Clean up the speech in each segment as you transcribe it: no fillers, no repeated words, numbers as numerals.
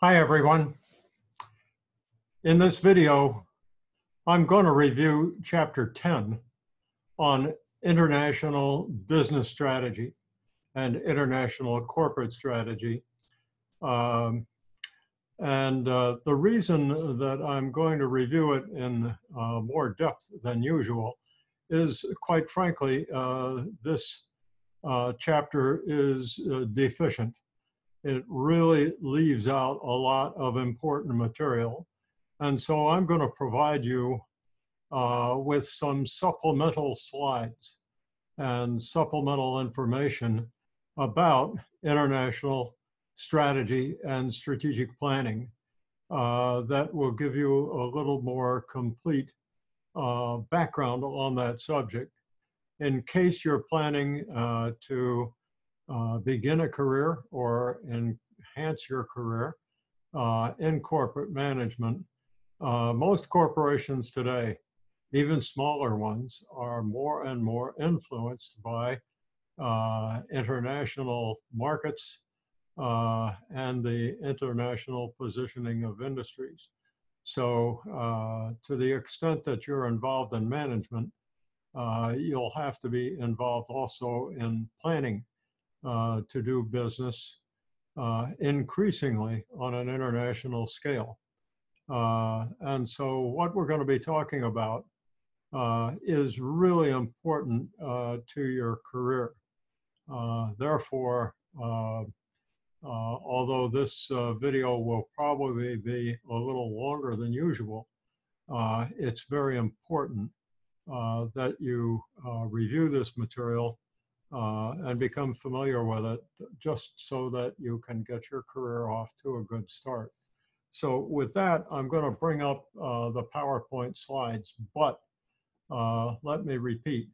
Hi everyone. In this video, I'm going to review Chapter 10 on international business strategy and international corporate strategy. The reason that I'm going to review it in more depth than usual is, quite frankly, this chapter is deficient. It really leaves out a lot of important material. And so I'm going to provide you with some supplemental slides and supplemental information about international strategy and strategic planning that will give you a little more complete background on that subject. In case you're planning to begin a career or enhance your career in corporate management, most corporations today, even smaller ones, are more and more influenced by international markets and the international positioning of industries. So to the extent that you're involved in management, you'll have to be involved also in planning to do business increasingly on an international scale. And so what we're going to be talking about is really important to your career. Therefore, although this video will probably be a little longer than usual, it's very important that you review this material and become familiar with it, just so that you can get your career off to a good start. So with that, I'm going to bring up the PowerPoint slides, but let me repeat,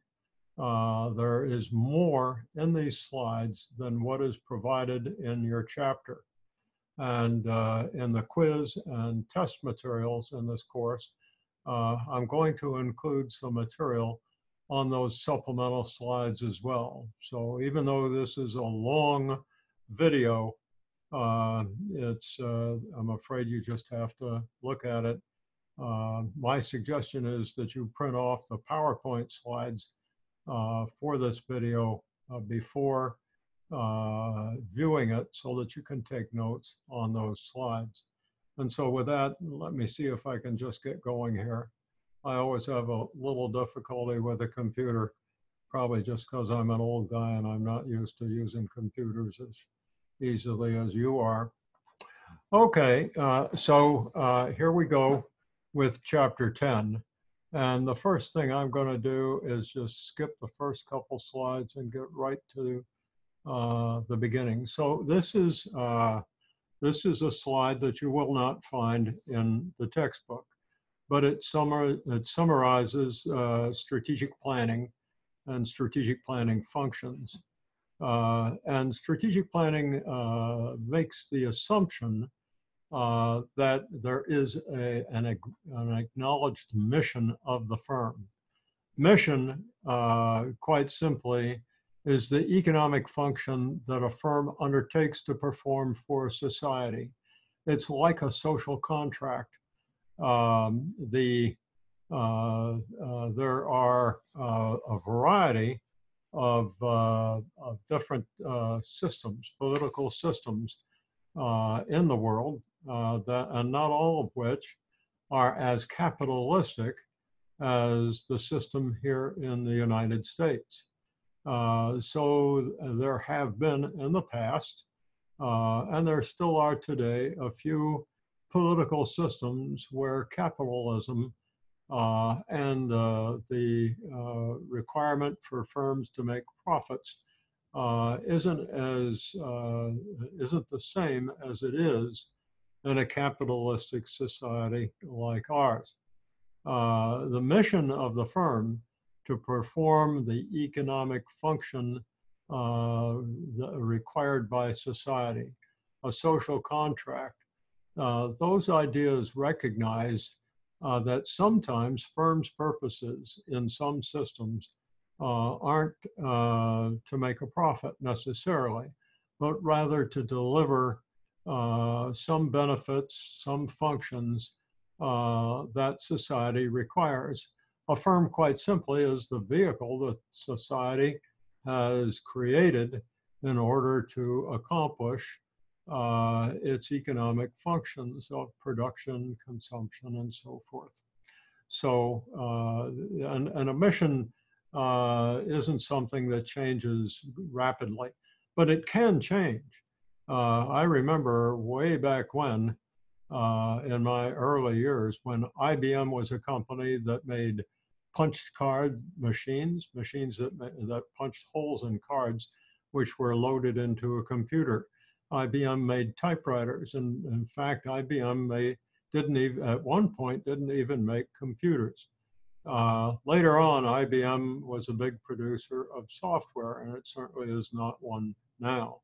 there is more in these slides than what is provided in your chapter. And in the quiz and test materials in this course, I'm going to include some material on those supplemental slides as well. So even though this is a long video, I'm afraid you just have to look at it. My suggestion is that you print off the PowerPoint slides for this video before viewing it, so that you can take notes on those slides. And so with that, let me see if I can just get going here. I always have a little difficulty with a computer, probably just because I'm an old guy and I'm not used to using computers as easily as you are. Okay, so here we go with Chapter 10. And the first thing I'm going to do is just skip the first couple slides and get right to the beginning. So this is a slide that you will not find in the textbook, but it summarizes strategic planning and strategic planning functions. And strategic planning makes the assumption that there is an acknowledged mission of the firm. Mission, quite simply, is the economic function that a firm undertakes to perform for society. It's like a social contract. There are a variety of different systems, political systems in the world, and not all of which are as capitalistic as the system here in the United States. So there have been in the past, and there still are today, a few political systems where capitalism and the requirement for firms to make profits isn't the same as it is in a capitalistic society like ours. The mission of the firm to perform the economic function required by society, a social contract, those ideas recognize that sometimes firms' purposes in some systems aren't to make a profit necessarily, but rather to deliver some benefits, some functions that society requires. A firm, quite simply, is the vehicle that society has created in order to accomplish its economic functions of production, consumption, and so forth. So, and a mission isn't something that changes rapidly, but it can change. I remember way back when, in my early years, when IBM was a company that made punched card machines, machines that punched holes in cards, which were loaded into a computer. IBM made typewriters, and in fact, IBM didn't even, at one point, didn't even make computers. Later on, IBM was a big producer of software, and it certainly is not one now.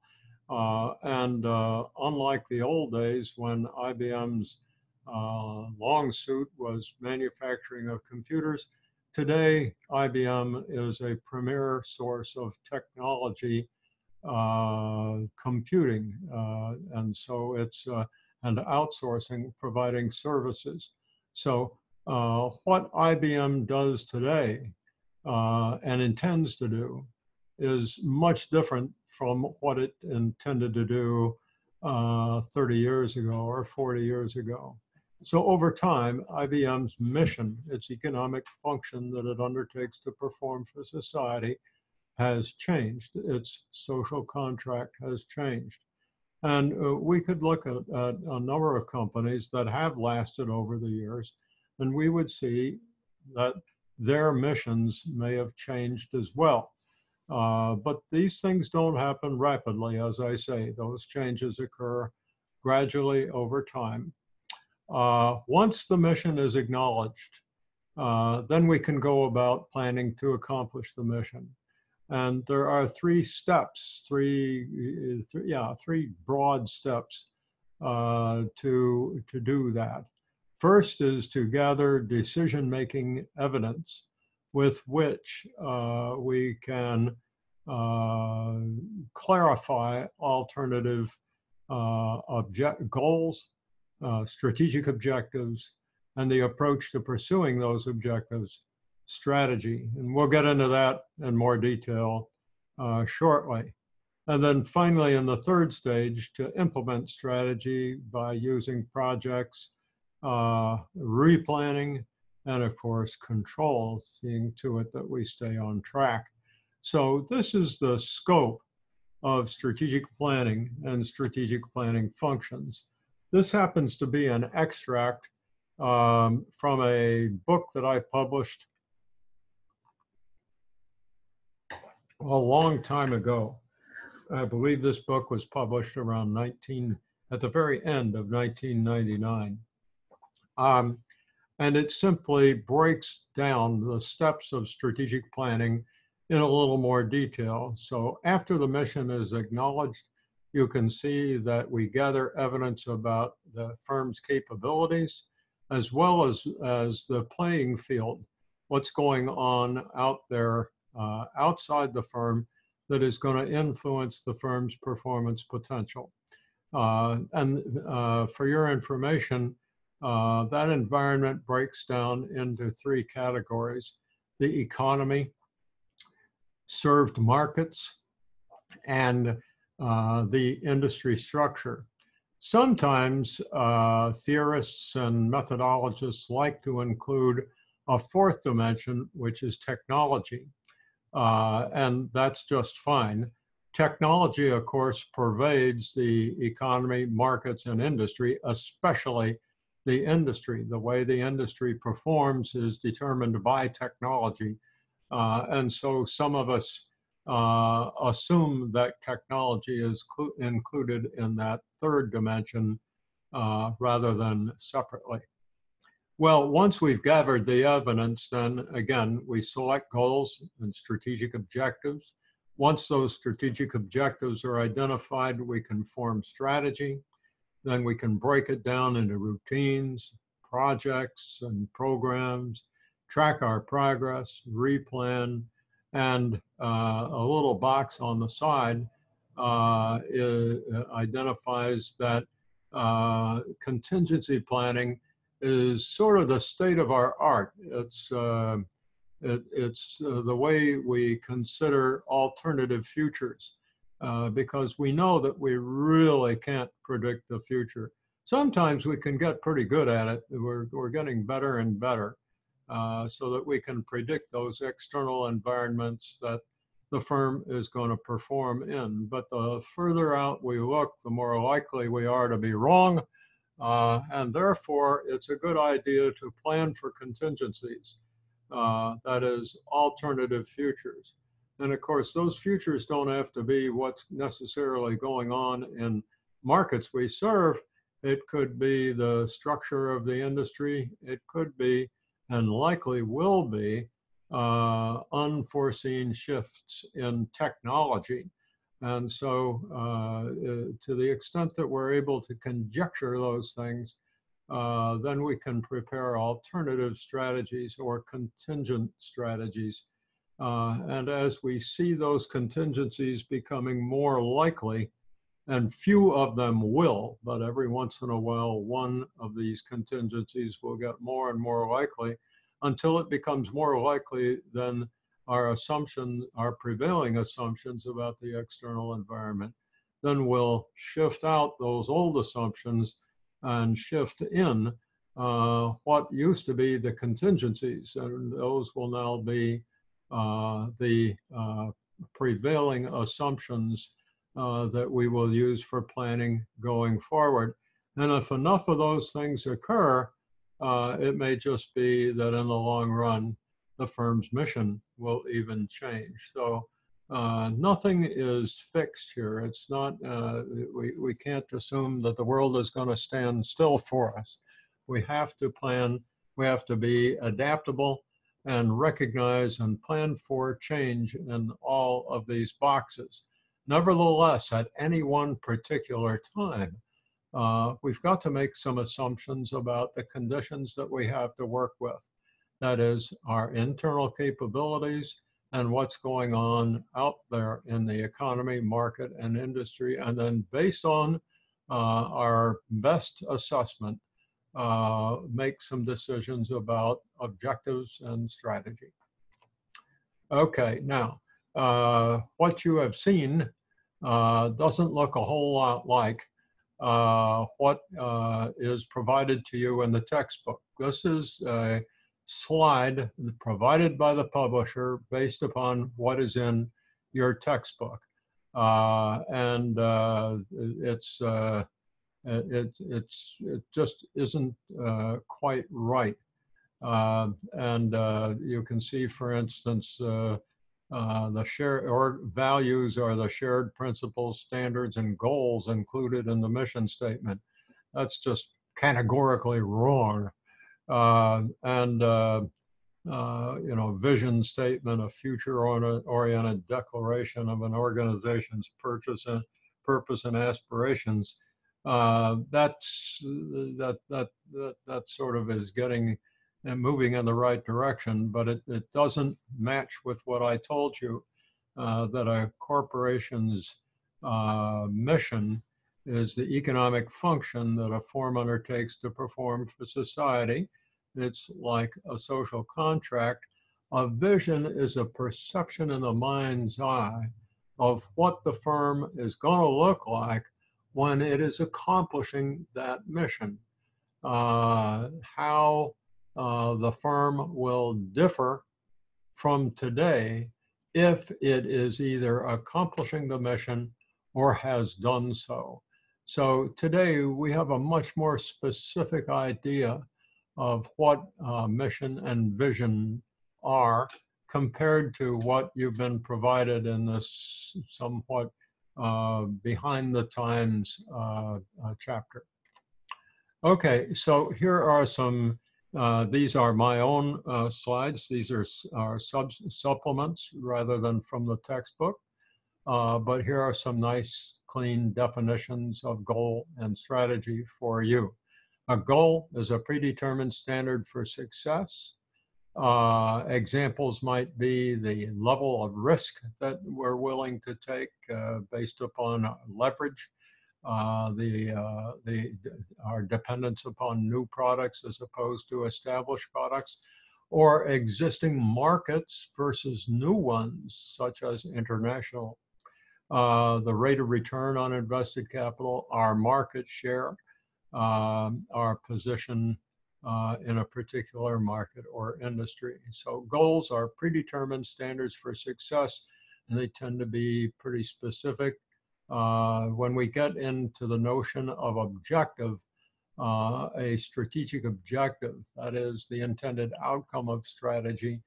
Unlike the old days when IBM's long suit was manufacturing of computers, today IBM is a premier source of technology computing, and so it's and outsourcing, providing services. So what IBM does today and intends to do is much different from what it intended to do 30 years ago or 40 years ago. So over time, IBM's mission, its economic function that it undertakes to perform for society, has changed. Its social contract has changed. And we could look at a number of companies that have lasted over the years, and we would see that their missions may have changed as well. But these things don't happen rapidly, as I say. Those changes occur gradually over time. Once the mission is acknowledged, then we can go about planning to accomplish the mission. And there are three steps, three broad steps to do that. First is to gather decision-making evidence with which we can clarify alternative goals, strategic objectives, and the approach to pursuing those objectives, strategy. And we'll get into that in more detail shortly. And then finally, in the third stage, to implement strategy by using projects, replanning, and of course, control, seeing to it that we stay on track. So this is the scope of strategic planning and strategic planning functions. This happens to be an extract from a book that I published a long time ago. I believe this book was published around at the very end of 1999. And it simply breaks down the steps of strategic planning in a little more detail. So after the mission is acknowledged, you can see that we gather evidence about the firm's capabilities, as well as the playing field, what's going on out there outside the firm that is going to influence the firm's performance potential. For your information, that environment breaks down into three categories: the economy, served markets, and the industry structure. Sometimes theorists and methodologists like to include a fourth dimension, which is technology. And that's just fine. Technology, of course, pervades the economy, markets, and industry, especially the industry. The way the industry performs is determined by technology. And so some of us assume that technology is included in that third dimension rather than separately. Well, once we've gathered the evidence, then again, we select goals and strategic objectives. Once those strategic objectives are identified, we can form strategy. Then we can break it down into routines, projects, and programs, track our progress, replan, and a little box on the side identifies that contingency planning is sort of the state of our art. It's the way we consider alternative futures, because we know that we really can't predict the future. Sometimes we can get pretty good at it. We're getting better and better, so that we can predict those external environments that the firm is going to perform in. But the further out we look, the more likely we are to be wrong. And therefore, it's a good idea to plan for contingencies, that is, alternative futures. And of course, those futures don't have to be what's necessarily going on in markets we serve. It could be the structure of the industry. It could be, and likely will be, unforeseen shifts in technology. And so to the extent that we're able to conjecture those things, then we can prepare alternative strategies or contingent strategies. And as we see those contingencies becoming more likely, and few of them will, but every once in a while, one of these contingencies will get more and more likely, until it becomes more likely than our assumption, our prevailing assumptions about the external environment. Then we'll shift out those old assumptions and shift in what used to be the contingencies, and those will now be the prevailing assumptions that we will use for planning going forward. And if enough of those things occur, it may just be that in the long run, the firm's mission will even change. So nothing is fixed here. It's not, we can't assume that the world is going to stand still for us. We have to plan, we have to be adaptable and recognize and plan for change in all of these boxes. Nevertheless, at any one particular time, we've got to make some assumptions about the conditions that we have to work with. That is, our internal capabilities and what's going on out there in the economy, market, and industry. And then based on our best assessment, make some decisions about objectives and strategy. Okay, now, what you have seen doesn't look a whole lot like what is provided to you in the textbook. This is a slide provided by the publisher based upon what is in your textbook. It just isn't quite right. You can see, for instance, the shared values are the shared principles, standards, and goals included in the mission statement. That's just categorically wrong. You know, vision statement, a future-oriented declaration of an organization's purpose and aspirations. That sort of is getting and moving in the right direction, but it doesn't match with what I told you, that a corporation's mission is the economic function that a firm undertakes to perform for society. It's like a social contract. A vision is a perception in the mind's eye of what the firm is going to look like when it is accomplishing that mission. How the firm will differ from today if it is either accomplishing the mission or has done so. So today we have a much more specific idea of what mission and vision are compared to what you've been provided in this somewhat behind the times chapter. Okay, so here are some, these are my own slides. These are supplements rather than from the textbook. But here are some nice, clean definitions of goal and strategy for you. A goal is a predetermined standard for success. Examples might be the level of risk that we're willing to take based upon leverage, our dependence upon new products as opposed to established products, or existing markets versus new ones, such as international. The rate of return on invested capital, our market share, our position in a particular market or industry. So goals are predetermined standards for success, and they tend to be pretty specific. When we get into the notion of objective, a strategic objective, that is the intended outcome of strategy,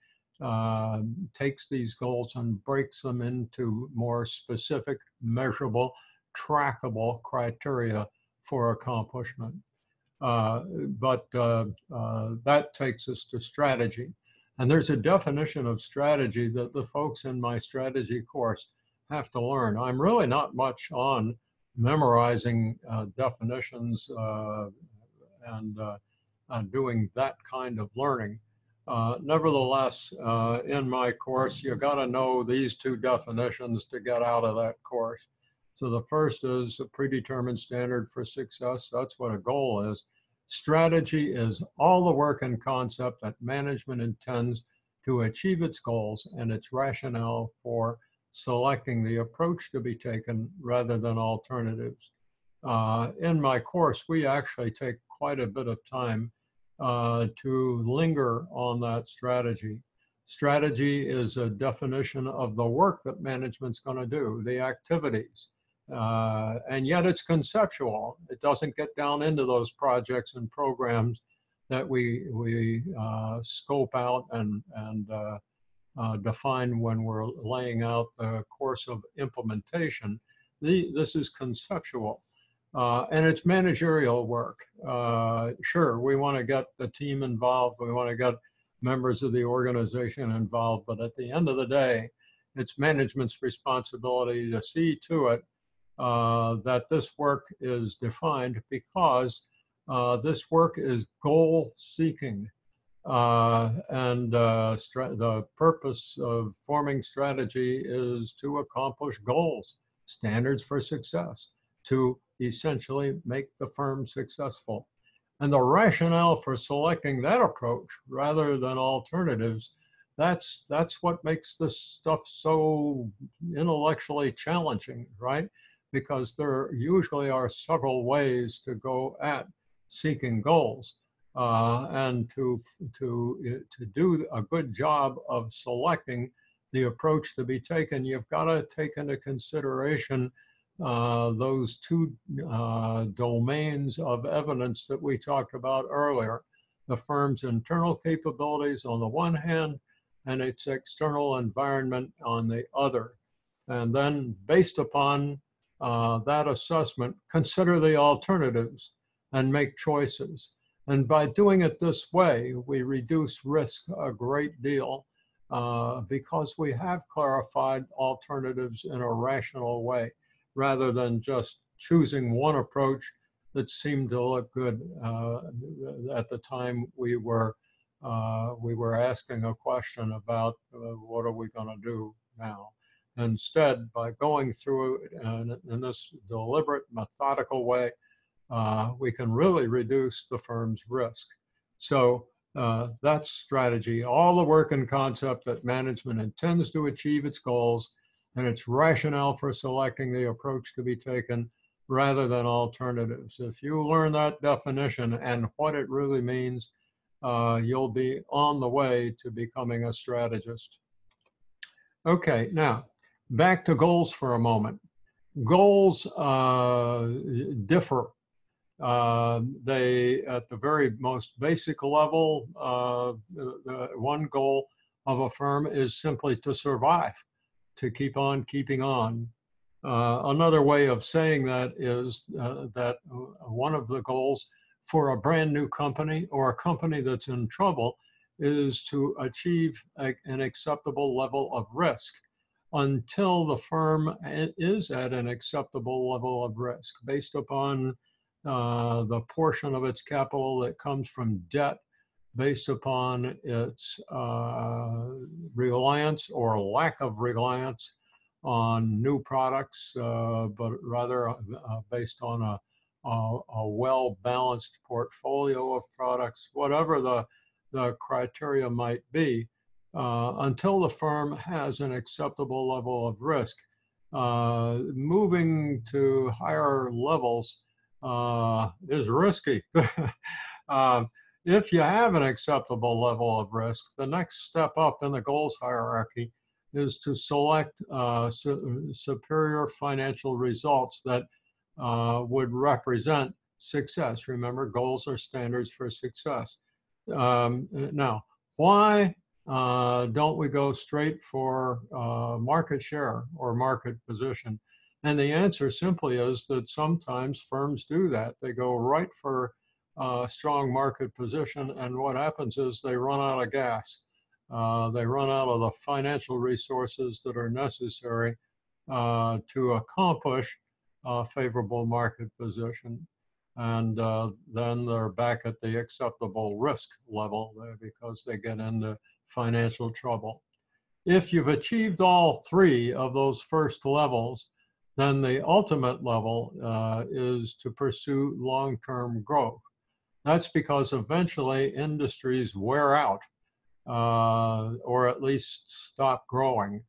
takes these goals and breaks them into more specific, measurable, trackable criteria for accomplishment. But that takes us to strategy. And there's a definition of strategy that the folks in my strategy course have to learn. I'm really not much on memorizing definitions and doing that kind of learning. Nevertheless, in my course, you got to know these two definitions to get out of that course. So the first is a predetermined standard for success. That's what a goal is. Strategy is all the work and concept that management intends to achieve its goals and its rationale for selecting the approach to be taken rather than alternatives. In my course, we actually take quite a bit of time to linger on that strategy. Strategy is a definition of the work that management's going to do, the activities. And yet it's conceptual. It doesn't get down into those projects and programs that we scope out and define when we're laying out the course of implementation. This is conceptual. And it's managerial work. Sure, we want to get the team involved. We want to get members of the organization involved. But at the end of the day, it's management's responsibility to see to it that this work is defined, because this work is goal seeking. The purpose of forming strategy is to accomplish goals, standards for success, to essentially make the firm successful. And the rationale for selecting that approach rather than alternatives, that's what makes this stuff so intellectually challenging, right? Because there usually are several ways to go at seeking goals. And to do a good job of selecting the approach to be taken, you've got to take into consideration those two domains of evidence that we talked about earlier: the firm's internal capabilities on the one hand and its external environment on the other. And then, based upon that assessment, consider the alternatives and make choices. And by doing it this way, we reduce risk a great deal because we have clarified alternatives in a rational way, rather than just choosing one approach that seemed to look good at the time we were asking a question about what are we going to do now. Instead, by going through it in this deliberate, methodical way, we can really reduce the firm's risk. So that's strategy, all the work and concept that management intends to achieve its goals and its rationale for selecting the approach to be taken rather than alternatives. If you learn that definition and what it really means, you'll be on the way to becoming a strategist. Okay, now back to goals for a moment. Goals differ. They, at the very most basic level, one goal of a firm is simply to survive, to keep on keeping on. Another way of saying that is that one of the goals for a brand new company or a company that's in trouble is to achieve an acceptable level of risk until the firm is at an acceptable level of risk based upon the portion of its capital that comes from debt based upon its reliance or lack of reliance on new products, but rather based on a well-balanced portfolio of products, whatever the criteria might be, until the firm has an acceptable level of risk. Moving to higher levels is risky. If you have an acceptable level of risk, the next step up in the goals hierarchy is to select superior financial results that would represent success. Remember, goals are standards for success. Now, why don't we go straight for market share or market position? And the answer simply is that sometimes firms do that. They go right for strong market position, and what happens is they run out of gas. They run out of the financial resources that are necessary to accomplish a favorable market position. And then they're back at the acceptable risk level because they get into financial trouble. If you've achieved all three of those first levels, then the ultimate level is to pursue long-term growth. That's because eventually industries wear out or at least stop growing.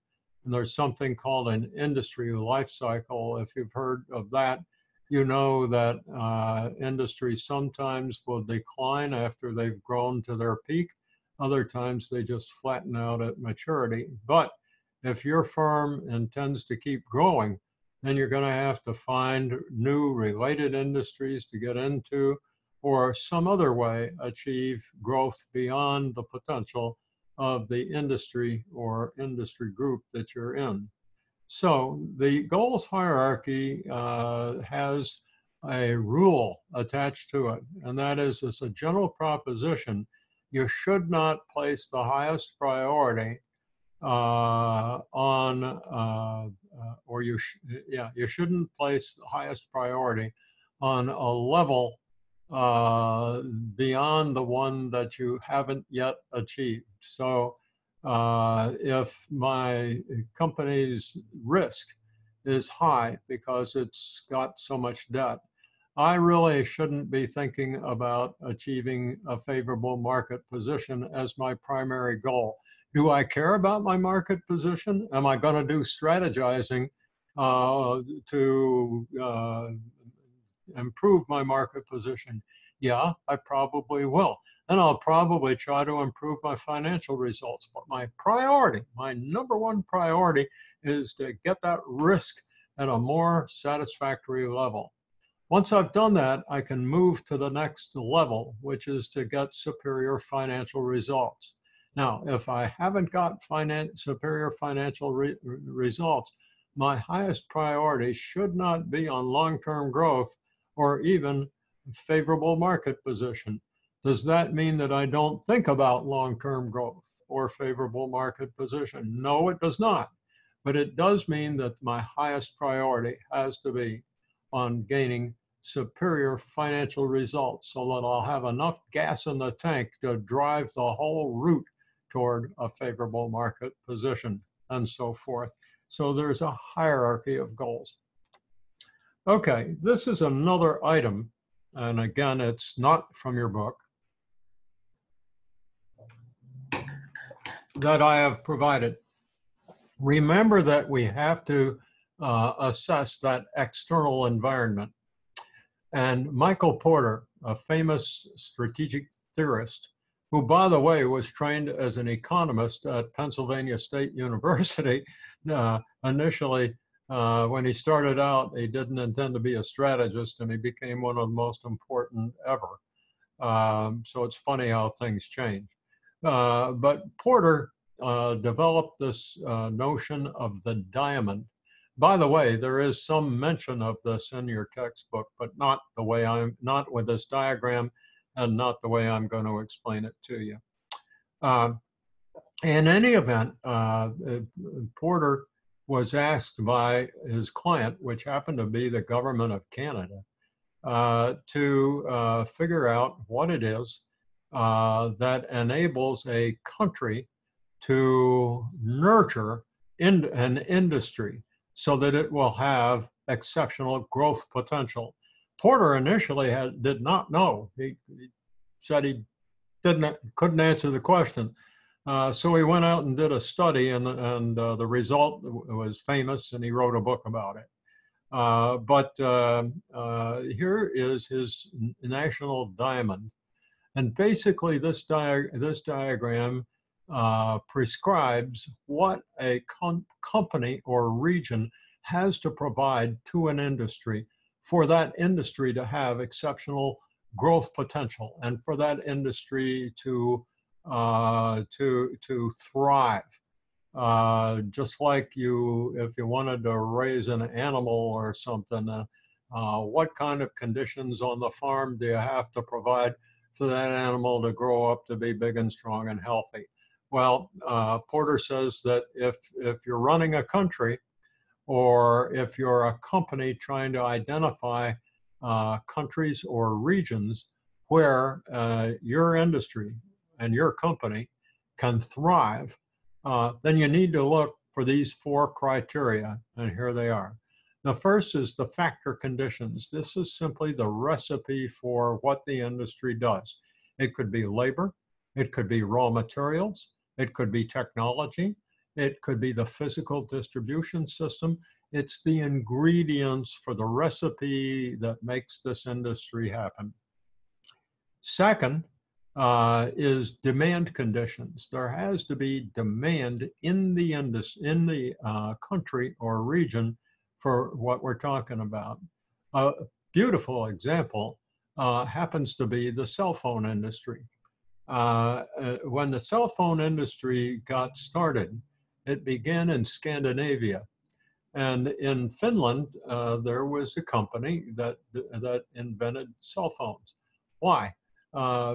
And there's something called an industry life cycle. If you've heard of that, you know that industries sometimes will decline after they've grown to their peak. Other times they just flatten out at maturity. But if your firm intends to keep growing, then you're going to have to find new related industries to get into, or some other way achieve growth beyond the potential of the industry or industry group that you're in. So the goals hierarchy has a rule attached to it, and that is, as a general proposition, you should not place the highest priority you shouldn't place the highest priority on a level beyond the one that you haven't yet achieved. So if my company's risk is high because it's got so much debt, I really shouldn't be thinking about achieving a favorable market position as my primary goal. Do I care about my market position? Am I going to do strategizing to improve my market position? Yeah, I probably will. And I'll probably try to improve my financial results. But my priority, my number one priority, is to get that risk at a more satisfactory level. Once I've done that, I can move to the next level, which is to get superior financial results. Now, if I haven't got superior financial results, my highest priority should not be on long-term growth or even favorable market position. Does that mean that I don't think about long-term growth or favorable market position? No, it does not. But it does mean that my highest priority has to be on gaining superior financial results so that I'll have enough gas in the tank to drive the whole route toward a favorable market position and so forth. So there's a hierarchy of goals. Okay, this is another item, and again, it's not from your book, that I have provided. Remember that we have to assess that external environment. And Michael Porter, a famous strategic theorist, who, by the way, was trained as an economist at Pennsylvania State University, initially, when he started out, he didn't intend to be a strategist, and he became one of the most important ever. So it's funny how things change. But Porter developed this notion of the diamond. By the way, there is some mention of this in your textbook, but not with this diagram and not the way I'm going to explain it to you. In any event, Porter was asked by his client, which happened to be the government of Canada, to figure out what it is that enables a country to nurture an industry so that it will have exceptional growth potential. Porter initially did not know. He said he couldn't answer the question. So he went out and did a study, and the result was famous, and he wrote a book about it. But here is his national diamond. And basically, this diagram prescribes what a company or region has to provide to an industry for that industry to have exceptional growth potential and for that industry to thrive. Just like if you wanted to raise an animal or something, what kind of conditions on the farm do you have to provide for that animal to grow up to be big and strong and healthy? Well, Porter says that if you're running a country, or if you're a company trying to identify countries or regions where your industry and your company can thrive, then you need to look for these 4 criteria, and here they are. The first is the factor conditions. This is simply the recipe for what the industry does. It could be labor, it could be raw materials, it could be technology, it could be the physical distribution system. It's the ingredients for the recipe that makes this industry happen. Second is demand conditions. There has to be demand in the country or region for what we're talking about. A beautiful example happens to be the cell phone industry. When the cell phone industry got started, it began in Scandinavia. And in Finland, there was a company that invented cell phones. Why?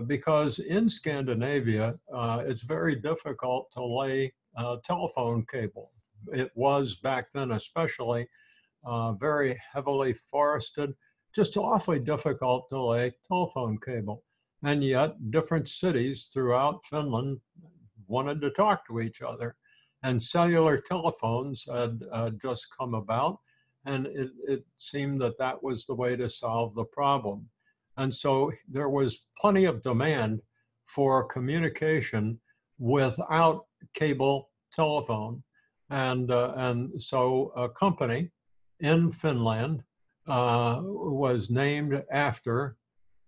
Because in Scandinavia, it's very difficult to lay telephone cable. It was back then especially very heavily forested, just awfully difficult to lay telephone cable. And yet different cities throughout Finland wanted to talk to each other. And cellular telephones had just come about, and it seemed that that was the way to solve the problem. And so there was plenty of demand for communication without cable telephone. And so a company in Finland was named after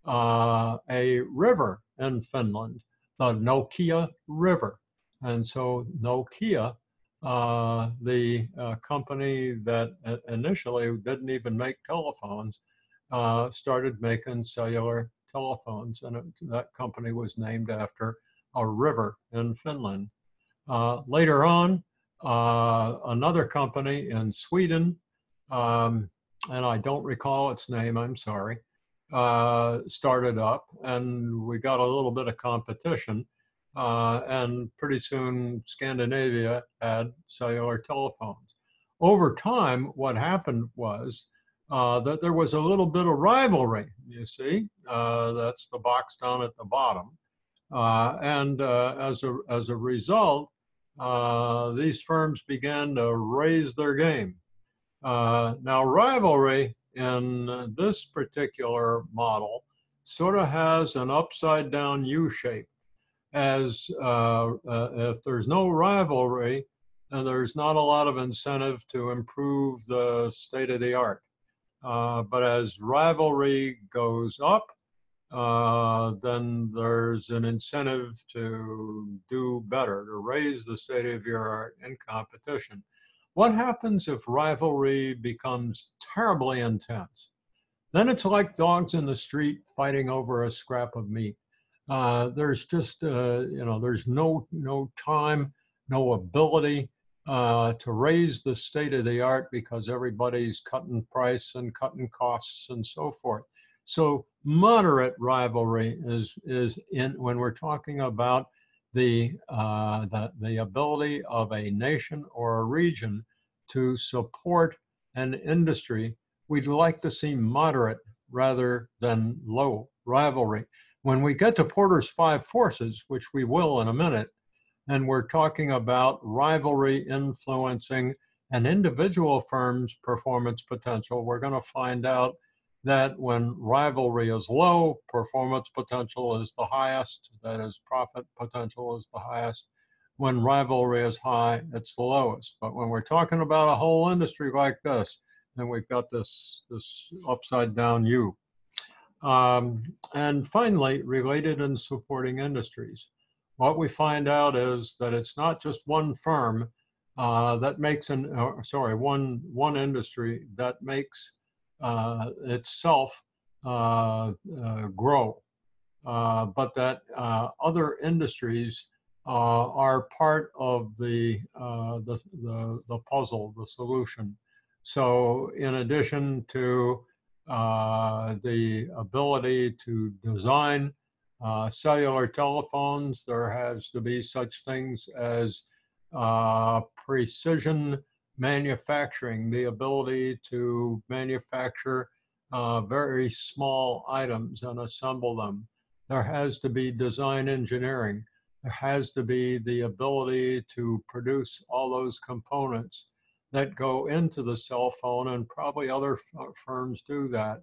a river in Finland, the Nokia River. And so Nokia, the company that initially didn't even make telephones, started making cellular telephones, and that company was named after a river in Finland. Later on, another company in Sweden, and I don't recall its name, I'm sorry, started up, and we got a little bit of competition. And pretty soon Scandinavia had cellular telephones. Over time, what happened was that there was a little bit of rivalry, you see. That's the box down at the bottom. And as a result, these firms began to raise their game. Now, rivalry in this particular model sort of has an upside down U shape. As if there's no rivalry, and there's not a lot of incentive to improve the state of the art. But as rivalry goes up, then there's an incentive to do better, to raise the state of your art in competition. What happens if rivalry becomes terribly intense? Then it's like dogs in the street fighting over a scrap of meat. There's just, there's no time, no ability to raise the state of the art because everybody's cutting price and cutting costs and so forth. So moderate rivalry is in when we're talking about the ability of a nation or a region to support an industry. We'd like to see moderate rather than low rivalry. When we get to Porter's 5 forces, which we will in a minute, and we're talking about rivalry influencing an individual firm's performance potential, we're going to find out that when rivalry is low, performance potential is the highest, that is, profit potential is the highest. When rivalry is high, it's the lowest. But when we're talking about a whole industry like this, then we've got this upside down U. And finally, related and supporting industries. What we find out is that it's not just one firm that makes one industry that makes itself grow, but that other industries are part of the puzzle, the solution. So in addition to the ability to design cellular telephones, there has to be such things as precision manufacturing, the ability to manufacture very small items and assemble them. There has to be design engineering. There has to be the ability to produce all those components that go into the cell phone, and probably other firms do that.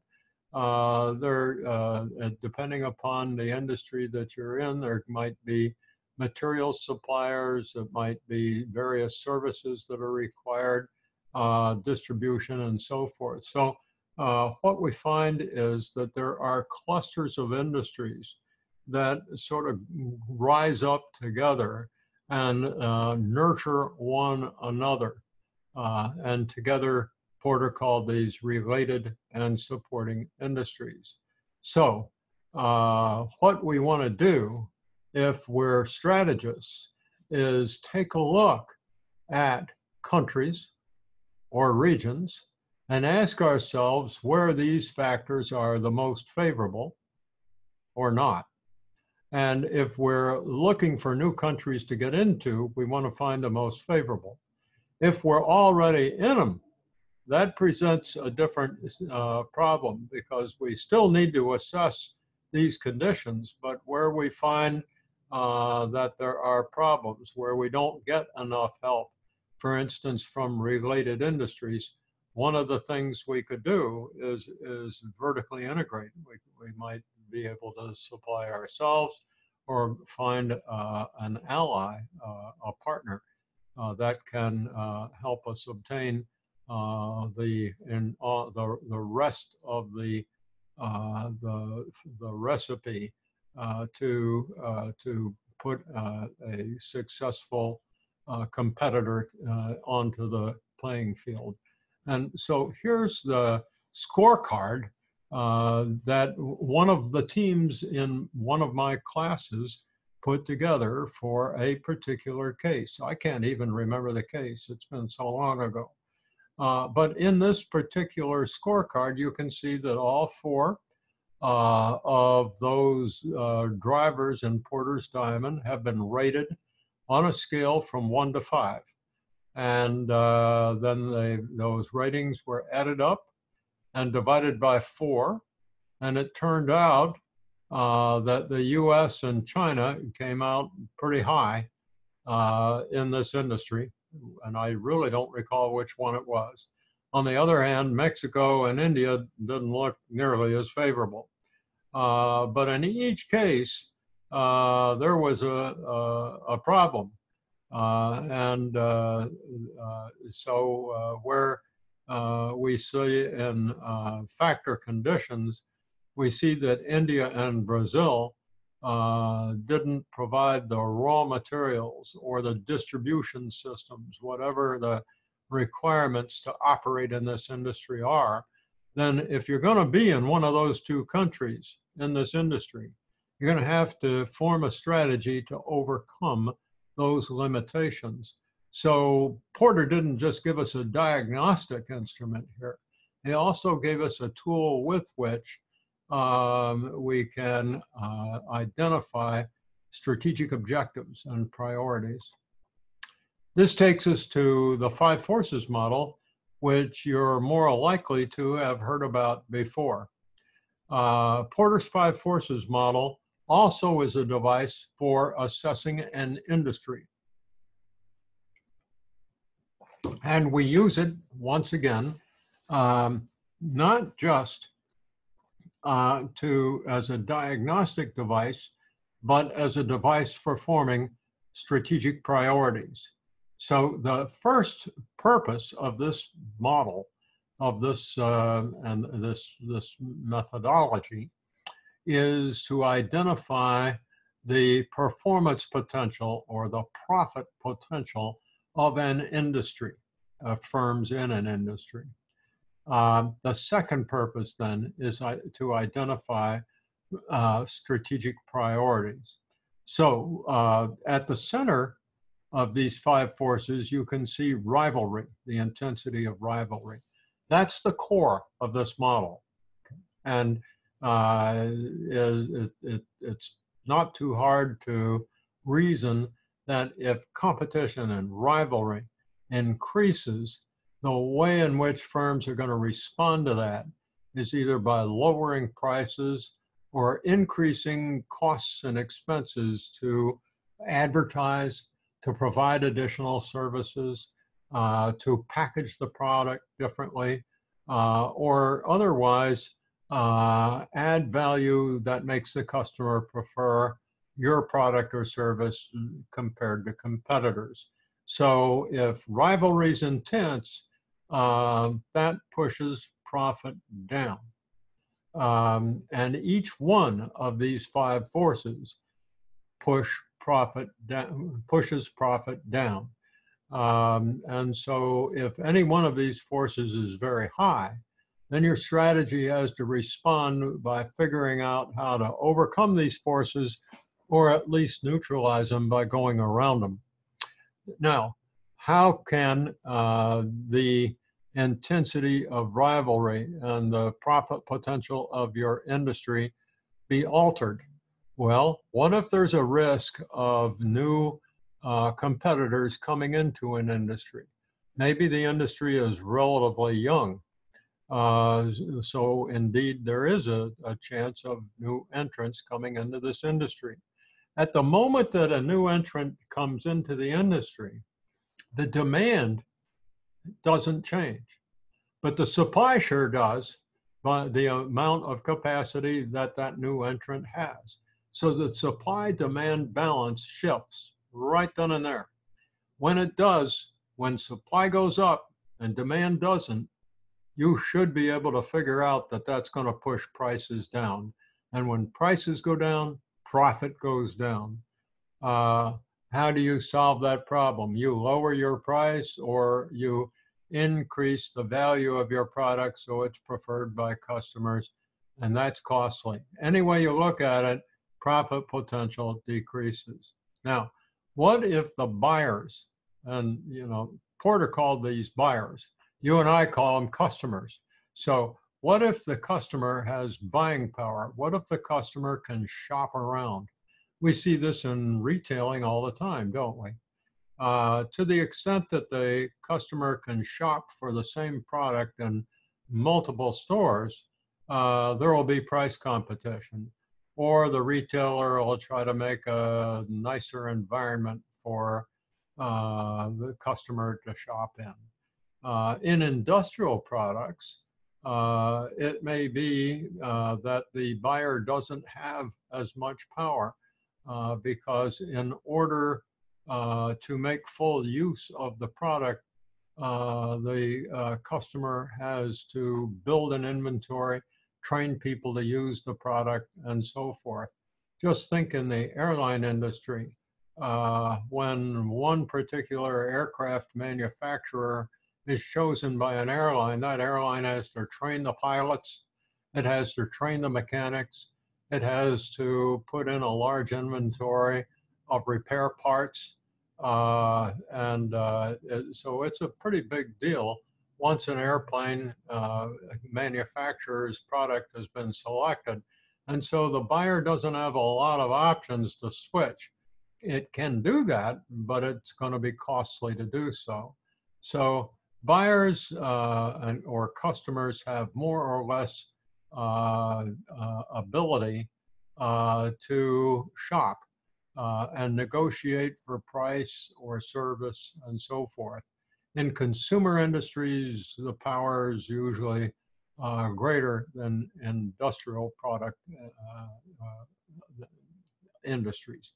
Depending upon the industry that you're in, there might be material suppliers, it might be various services that are required, distribution and so forth. So what we find is that there are clusters of industries that sort of rise up together and nurture one another. And together, Porter called these related and supporting industries. So what we want to do, if we're strategists, is take a look at countries or regions and ask ourselves where these factors are the most favorable or not. And if we're looking for new countries to get into, we want to find the most favorable. If we're already in them, that presents a different problem, because we still need to assess these conditions, but where we find that there are problems, where we don't get enough help, for instance, from related industries, one of the things we could do is vertically integrate. We might be able to supply ourselves or find an ally, a partner that can help us obtain the rest of the recipe to put a successful competitor onto the playing field. And so here's the scorecard that one of the teams in one of my classes put together for a particular case. I can't even remember the case. It's been so long ago. But in this particular scorecard, you can see that all 4 of those drivers in Porter's Diamond have been rated on a scale from 1 to 5. And then those ratings were added up and divided by 4. And it turned out that the US and China came out pretty high in this industry. And I really don't recall which one it was. On the other hand, Mexico and India didn't look nearly as favorable. But in each case, there was a problem. So where we see in factor conditions, we see that India and Brazil didn't provide the raw materials or the distribution systems, whatever the requirements to operate in this industry are. Then if you're going to be in one of those 2 countries in this industry, you're going to have to form a strategy to overcome those limitations. So Porter didn't just give us a diagnostic instrument here. He also gave us a tool with which we can identify strategic objectives and priorities. This takes us to the 5 forces model, which you're more likely to have heard about before. Porter's Five Forces model also is a device for assessing an industry. And we use it, once again, not just as a diagnostic device, but as a device for forming strategic priorities. So the first purpose of this model, of this this methodology, is to identify the performance potential or the profit potential of an industry, firms in an industry. The second purpose then is to identify strategic priorities. So at the center of these five forces, you can see rivalry, the intensity of rivalry. That's the core of this model. And it's not too hard to reason that if competition and rivalry increases, the way in which firms are going to respond to that is either by lowering prices or increasing costs and expenses to advertise, to provide additional services, to package the product differently, or otherwise add value that makes the customer prefer your product or service compared to competitors. So if rivalry is intense, that pushes profit down. And each one of these five forces pushes profit down. And so if any one of these forces is very high, then your strategy has to respond by figuring out how to overcome these forces or at least neutralize them by going around them. Now, how can the intensity of rivalry and the profit potential of your industry be altered? Well, what if there's a risk of new competitors coming into an industry? Maybe the industry is relatively young. So indeed, there is a chance of new entrants coming into this industry. At the moment that a new entrant comes into the industry, the demand doesn't change, but the supply sure does by the amount of capacity that that new entrant has. So the supply-demand balance shifts right then and there. When it does, when supply goes up and demand doesn't, you should be able to figure out that that's going to push prices down. And when prices go down, profit goes down. How do you solve that problem? You lower your price or you increase the value of your product so it's preferred by customers, and that's costly. Any way you look at it, profit potential decreases. Now, what if the buyers, and Porter called these buyers, you and I call them customers. So what if the customer has buying power? What if the customer can shop around? We see this in retailing all the time, don't we? To the extent that the customer can shop for the same product in multiple stores, there will be price competition. Or the retailer will try to make a nicer environment for the customer to shop in. In industrial products, it may be that the buyer doesn't have as much power because in order to make full use of the product, the customer has to build an inventory, train people to use the product, and so forth. Just think in the airline industry, when one particular aircraft manufacturer is chosen by an airline, that airline has to train the pilots, it has to train the mechanics, it has to put in a large inventory of repair parts. So it's a pretty big deal once an airplane manufacturer's product has been selected. And so the buyer doesn't have a lot of options to switch. It can do that, but it's going to be costly to do so. So buyers or customers have more or less ability to shop and negotiate for price or service and so forth. In consumer industries, the power is usually greater than industrial product industries.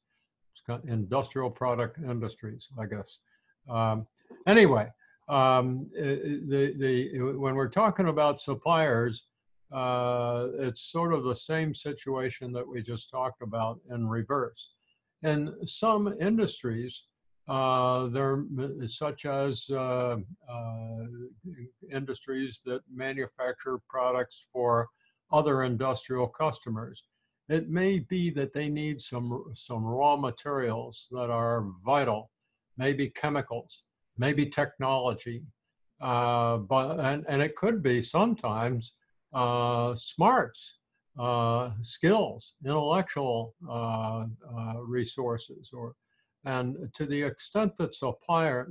Industrial product industries, I guess. Anyway, when we're talking about suppliers, it's sort of the same situation that we just talked about in reverse. In some industries, such as industries that manufacture products for other industrial customers, it may be that they need some raw materials that are vital, maybe chemicals, maybe technology, and it could be sometimes smarts, skills, intellectual resources, and to the extent that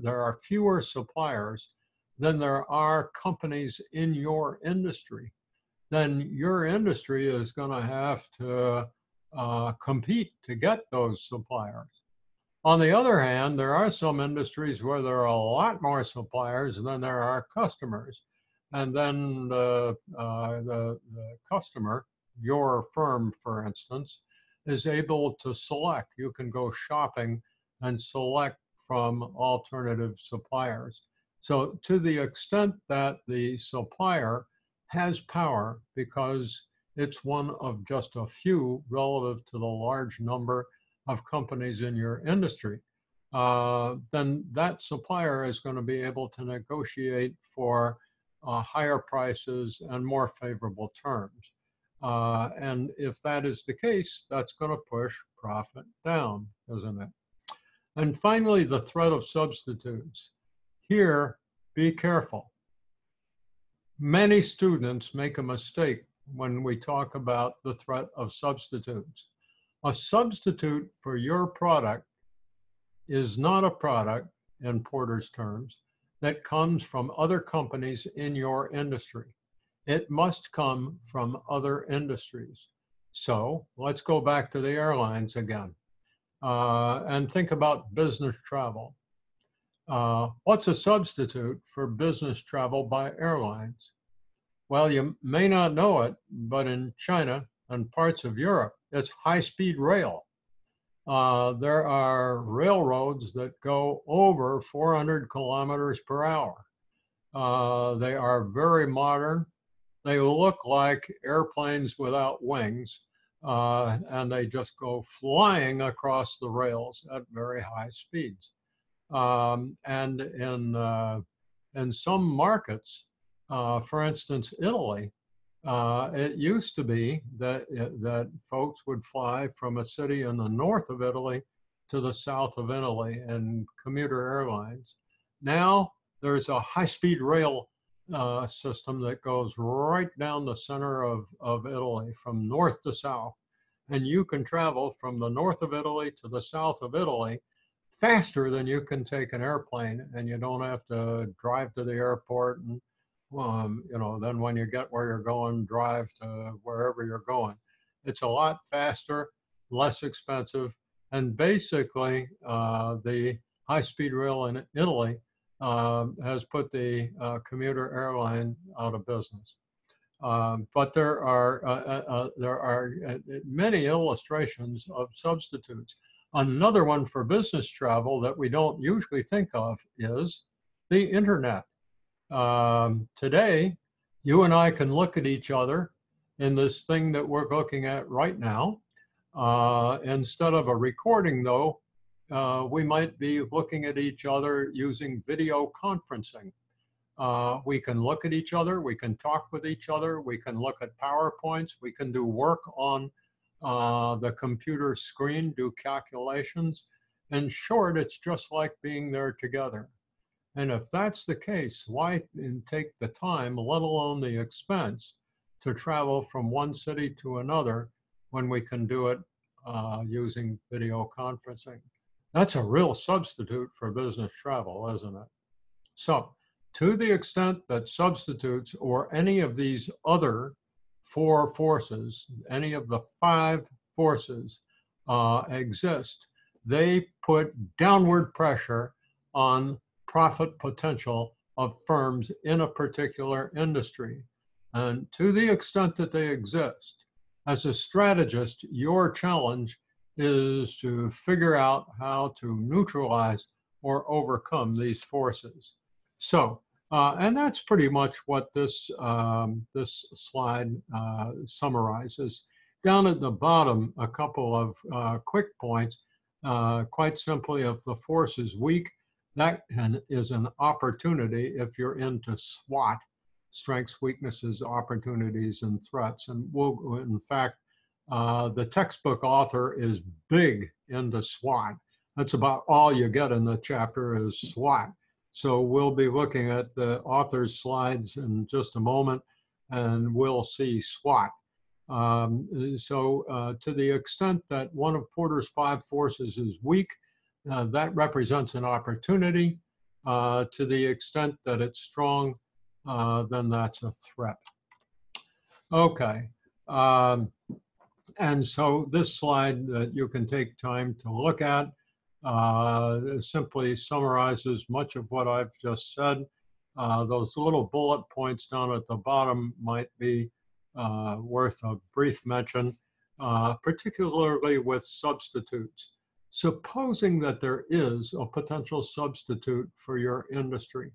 there are fewer suppliers than there are companies in your industry, then your industry is going to have to compete to get those suppliers. On the other hand, there are some industries where there are a lot more suppliers than there are customers. And then the customer, your firm, for instance, is able to select. You can go shopping and select from alternative suppliers. So to the extent that the supplier has power because it's one of just a few relative to the large number of companies in your industry, then that supplier is going to be able to negotiate for higher prices and more favorable terms. And if that is the case, that's going to push profit down, isn't it? And finally, the threat of substitutes. Here, be careful. Many students make a mistake when we talk about the threat of substitutes. A substitute for your product is not a product, in Porter's terms, that comes from other companies in your industry. It must come from other industries. So let's go back to the airlines again and think about business travel. What's a substitute for business travel by airlines? Well, you may not know it, but in China and parts of Europe, it's high-speed rail. There are railroads that go over 400 kilometers per hour. They are very modern. They look like airplanes without wings, and they just go flying across the rails at very high speeds. And in some markets, for instance, Italy, it used to be that folks would fly from a city in the north of Italy to the south of Italy in commuter airlines. Now there's a high-speed rail system that goes right down the center of Italy from north to south. And you can travel from the north of Italy to the south of Italy faster than you can take an airplane, and you don't have to drive to the airport and then when you get where you're going, drive to wherever you're going. It's a lot faster, less expensive, and basically the high-speed rail in Italy has put the commuter airline out of business. But there are many illustrations of substitutes. Another one for business travel that we don't usually think of is the internet. Today, you and I can look at each other in this thing that we're looking at right now. Instead of a recording, though, we might be looking at each other using video conferencing. We can look at each other, we can talk with each other, we can look at PowerPoints, we can do work on the computer screen, do calculations. In short, it's just like being there together. And if that's the case, why take the time, let alone the expense, to travel from one city to another when we can do it using video conferencing? That's a real substitute for business travel, isn't it? So, to the extent that substitutes or any of these other 4 forces, any of the 5 forces exist, they put downward pressure on profit potential of firms in a particular industry. And to the extent that they exist, as a strategist, your challenge is to figure out how to neutralize or overcome these forces. So, and that's pretty much what this, this slide summarizes. Down at the bottom, a couple of quick points. Quite simply, if the force is weak, that is an opportunity if you're into SWOT, strengths, weaknesses, opportunities, and threats. And we'll, in fact, the textbook author is big into SWOT. That's about all you get in the chapter is SWOT. So we'll be looking at the author's slides in just a moment, and we'll see SWOT. To the extent that one of Porter's 5 forces is weak, that represents an opportunity. To the extent that it's strong, then that's a threat. Okay. And so this slide that you can take time to look at simply summarizes much of what I've just said. Those little bullet points down at the bottom might be worth a brief mention, particularly with substitutes. Supposing that there is a potential substitute for your industry,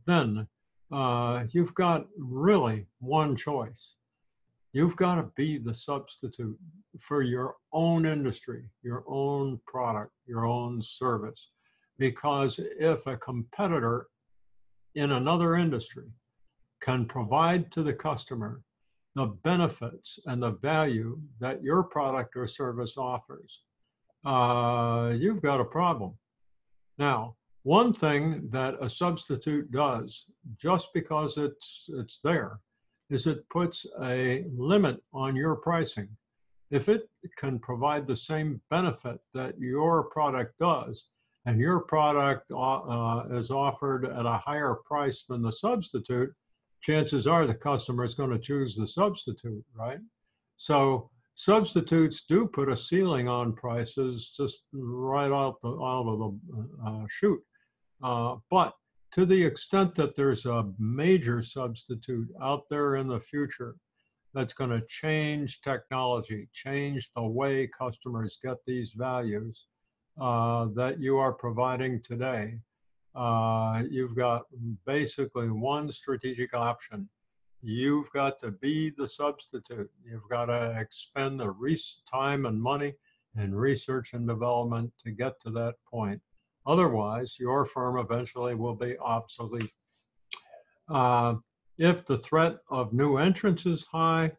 then you've got really one choice. You've got to be the substitute for your own industry, your own product, your own service. Because if a competitor in another industry can provide to the customer the benefits and the value that your product or service offers, you've got a problem. Now, one thing that a substitute does, just because it's there, is it puts a limit on your pricing. If it can provide the same benefit that your product does, and your product is offered at a higher price than the substitute, chances are the customer is going to choose the substitute, right? So substitutes do put a ceiling on prices just right out of the chute. But to the extent that there's a major substitute out there in the future that's going to change technology, change the way customers get these values that you are providing today, you've got basically one strategic option. You've got to be the substitute. You've got to expend the time and money and research and development to get to that point. Otherwise, your firm eventually will be obsolete. If the threat of new entrants is high,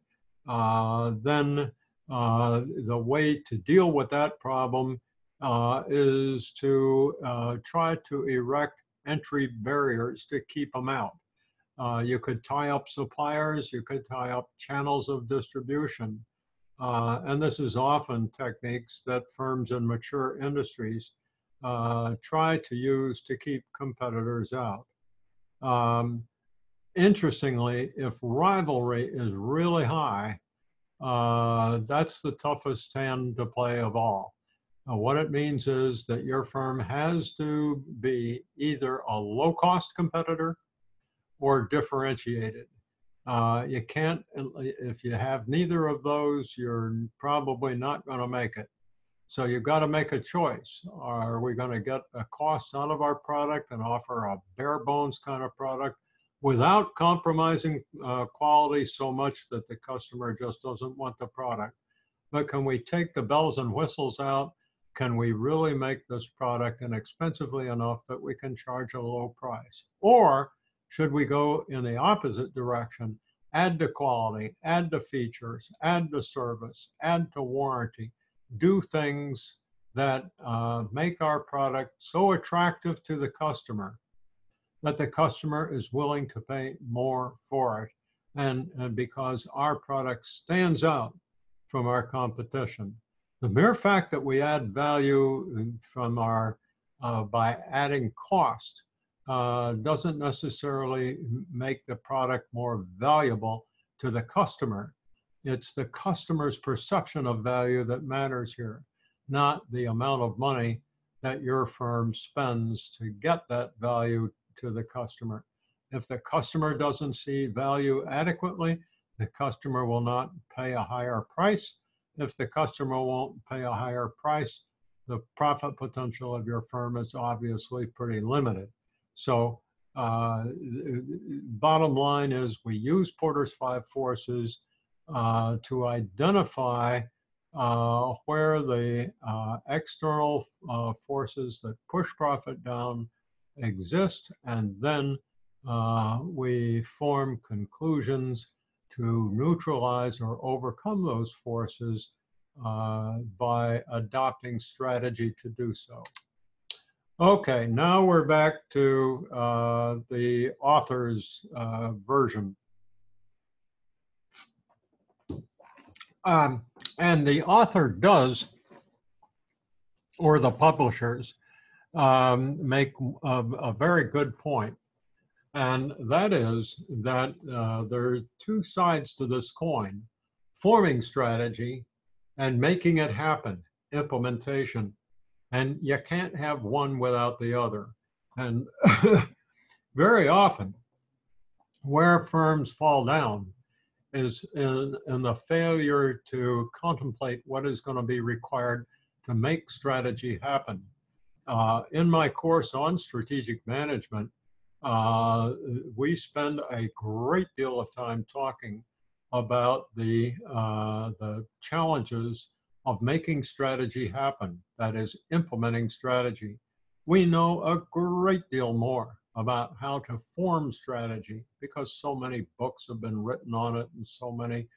then the way to deal with that problem is to try to erect entry barriers to keep them out. You could tie up suppliers, you could tie up channels of distribution. And this is often techniques that firms in mature industries try to use to keep competitors out. Interestingly, if rivalry is really high, that's the toughest hand to play of all. What it means is that your firm has to be either a low-cost competitor or differentiated. You can't, if you have neither of those, you're probably not going to make it. So you've got to make a choice. Are we going to get a cost out of our product and offer a bare bones kind of product without compromising quality so much that the customer just doesn't want the product? But can we take the bells and whistles out? Can we really make this product inexpensively enough that we can charge a low price? Or should we go in the opposite direction, add to quality, add to features, add to service, add to warranty, do things that make our product so attractive to the customer that the customer is willing to pay more for it, and because our product stands out from our competition. The mere fact that we add value from our by adding cost doesn't necessarily make the product more valuable to the customer. It's the customer's perception of value that matters here, not the amount of money that your firm spends to get that value to the customer. If the customer doesn't see value adequately, the customer will not pay a higher price. If the customer won't pay a higher price, the profit potential of your firm is obviously pretty limited. So bottom line is we use Porter's 5 forces to identify where the external forces that push profit down exist, and then we form conclusions to neutralize or overcome those forces by adopting strategy to do so. Okay, now we're back to the author's version. And the author does, or the publishers, make a very good point. And that is that there are two sides to this coin: forming strategy and making it happen, implementation. And you can't have one without the other. And very often, where firms fall down is in the failure to contemplate what is going to be required to make strategy happen. In my course on strategic management, we spend a great deal of time talking about the challenges of making strategy happen, that is, implementing strategy. We know a great deal more about how to form strategy because so many books have been written on it and so many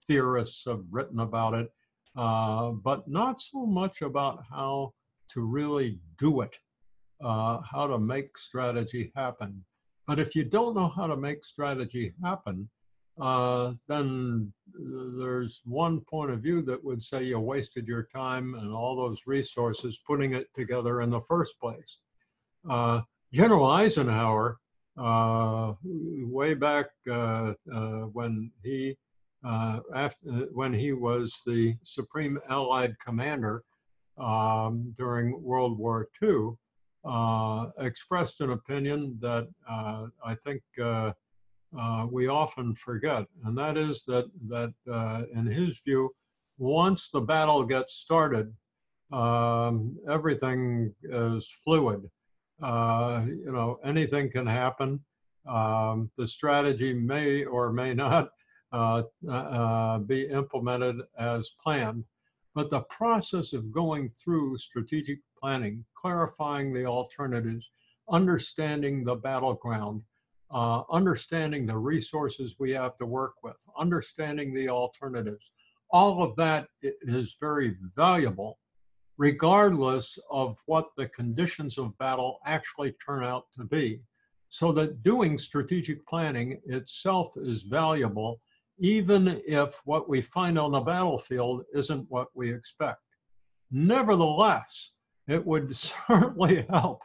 theorists have written about it, but not so much about how to really do it, how to make strategy happen. But if you don't know how to make strategy happen, then there's one point of view that would say you wasted your time and all those resources putting it together in the first place. General Eisenhower, way back when he was the Supreme Allied Commander during World War II, expressed an opinion that I think we often forget, and that is that in his view, once the battle gets started, everything is fluid. You know, anything can happen. The strategy may or may not be implemented as planned, but the process of going through strategic planning, clarifying the alternatives, understanding the battleground, understanding the resources we have to work with, understanding the alternatives, all of that is very valuable, regardless of what the conditions of battle actually turn out to be. So that doing strategic planning itself is valuable, even if what we find on the battlefield isn't what we expect. Nevertheless, it would certainly help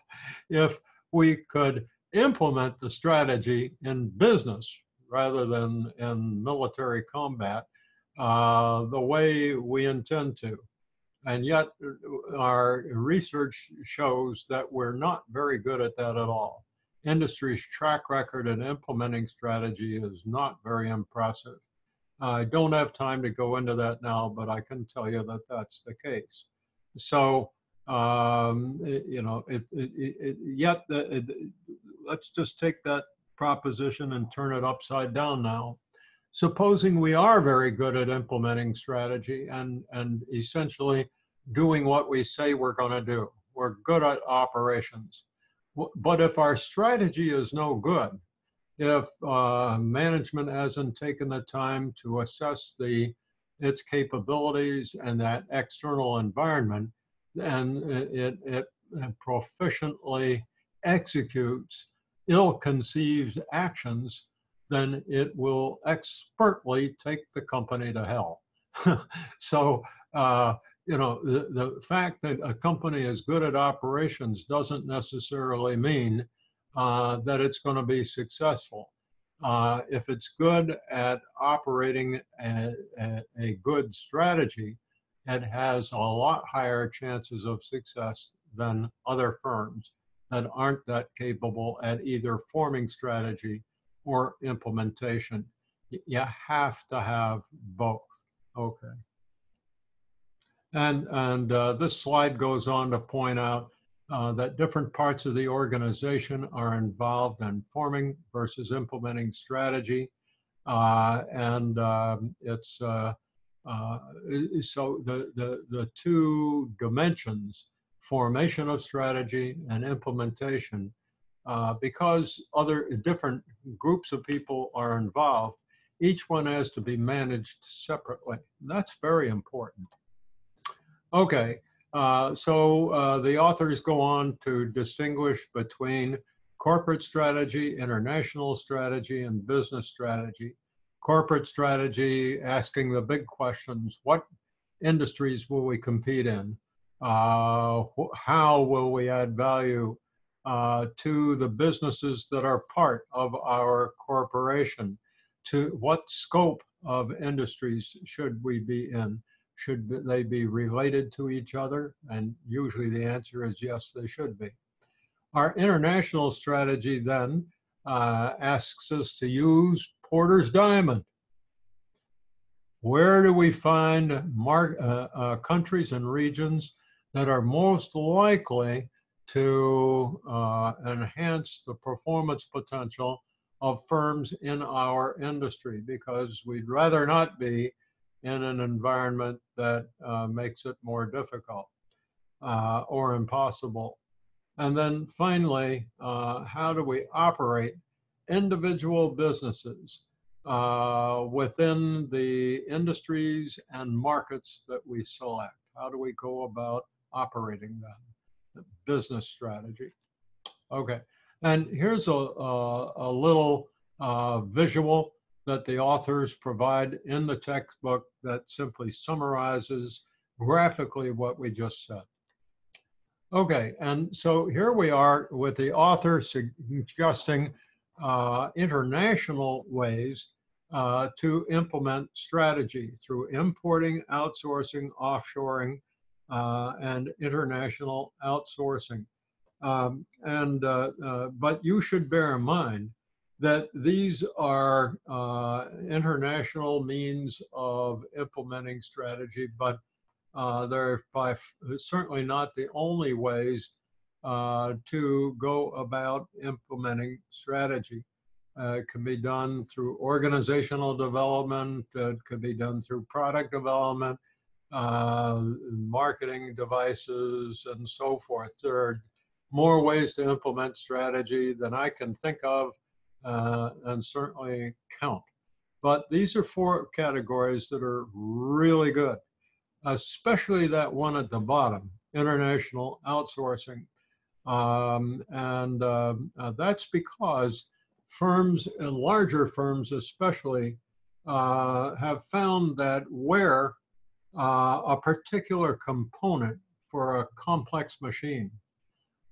if we could implement the strategy in business rather than in military combat the way we intend to. And yet our research shows that we're not very good at that at all. Industry's track record in implementing strategy is not very impressive. I don't have time to go into that now, but I can tell you that that's the case. So, you know, let's just take that proposition and turn it upside down now. Supposing we are very good at implementing strategy and essentially doing what we say we're going to do. We're good at operations. But if our strategy is no good, if management hasn't taken the time to assess its capabilities and that external environment, and it proficiently executes ill-conceived actions, then it will expertly take the company to hell. So, you know, the fact that a company is good at operations doesn't necessarily mean that it's going to be successful. if it's good at operating a good strategy, it has a lot higher chances of success than other firms that aren't that capable at either forming strategy or implementation. You have to have both. Okay. And this slide goes on to point out that different parts of the organization are involved in forming versus implementing strategy. It's so the two dimensions, formation of strategy and implementation, because other different groups of people are involved, each one has to be managed separately. That's very important. Okay, the authors go on to distinguish between corporate strategy, international strategy, and business strategy. Corporate strategy, asking the big questions: what industries will we compete in? How will we add value to the businesses that are part of our corporation? To what scope of industries should we be in? Should they be related to each other? And usually the answer is yes, they should be. Our international strategy then asks us to use Porter's diamond. Where do we find countries and regions that are most likely to enhance the performance potential of firms in our industry? Because we'd rather not be in an environment that makes it more difficult or impossible. And then finally, how do we operate individual businesses within the industries and markets that we select? How do we go about operating them? The business strategy. Okay, and here's a little visual that the authors provide in the textbook that simply summarizes graphically what we just said. Okay, and so here we are with the author suggesting international ways to implement strategy through importing, outsourcing, offshoring, and international outsourcing. But you should bear in mind that these are international means of implementing strategy, but they're certainly not the only ways to go about implementing strategy. It can be done through organizational development, it could be done through product development, marketing devices, and so forth. There are more ways to implement strategy than I can think of and certainly count. But these are 4 categories that are really good, especially that one at the bottom, international outsourcing. That's because firms, and larger firms especially, have found that where a particular component for a complex machine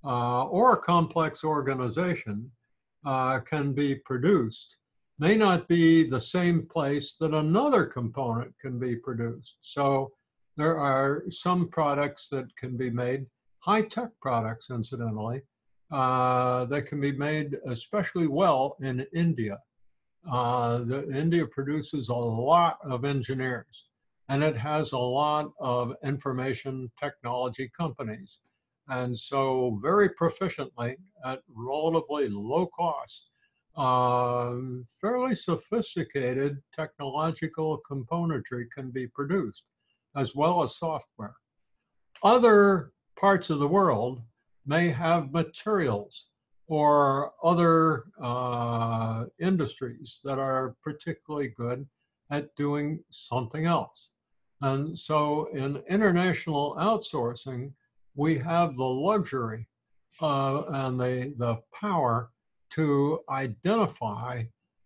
or a complex organization can be produced may not be the same place that another component can be produced. So there are some products that can be made, high-tech products incidentally, that can be made especially well in India. India produces a lot of engineers, and it has a lot of information technology companies. And so very proficiently at relatively low cost, fairly sophisticated technological componentry can be produced, as well as software. Other parts of the world may have materials or other industries that are particularly good at doing something else. And so in international outsourcing, we have the luxury and the power to identify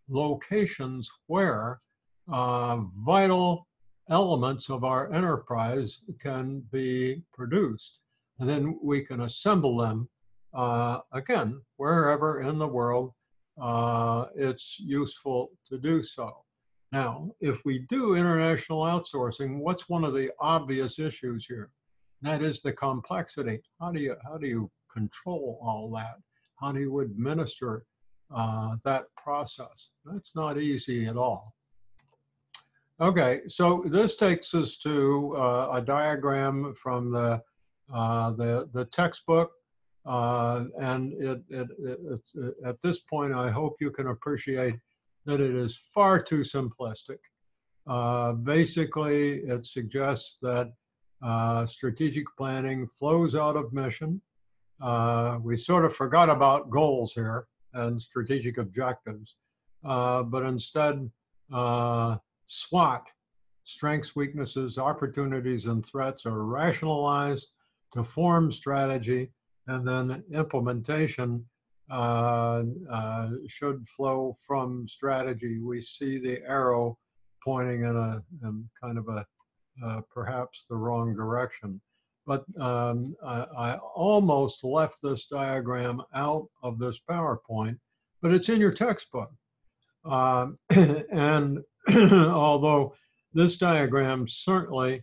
locations where vital elements of our enterprise can be produced. And then we can assemble them, again, wherever in the world it's useful to do so. Now, if we do international outsourcing, what's one of the obvious issues here? That is the complexity. How do you control all that? How do you administer that process? That's not easy at all. Okay, so this takes us to a diagram from the textbook, and at this point, I hope you can appreciate that it is far too simplistic. Basically, it suggests that strategic planning flows out of mission. We sort of forgot about goals here and strategic objectives, but instead, SWOT, strengths, weaknesses, opportunities, and threats, are rationalized to form strategy, and then implementation should flow from strategy. We see the arrow pointing in kind of a perhaps the wrong direction. But I almost left this diagram out of this PowerPoint, but it's in your textbook. And although this diagram certainly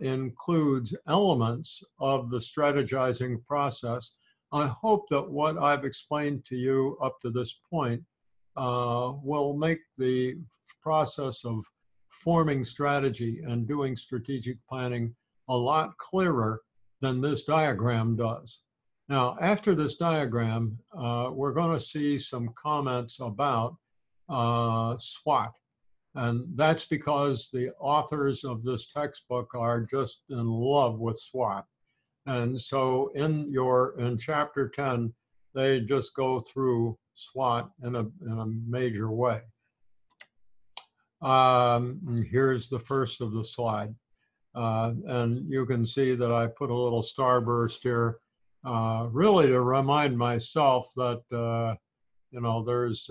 includes elements of the strategizing process, I hope that what I've explained to you up to this point will make the process of forming strategy and doing strategic planning a lot clearer than this diagram does. Now, after this diagram, we're going to see some comments about SWOT. And that's because the authors of this textbook are just in love with SWOT. And so in chapter 10, they just go through SWOT in a major way. Here's the first of the slide. And you can see that I put a little starburst here, really to remind myself that, there's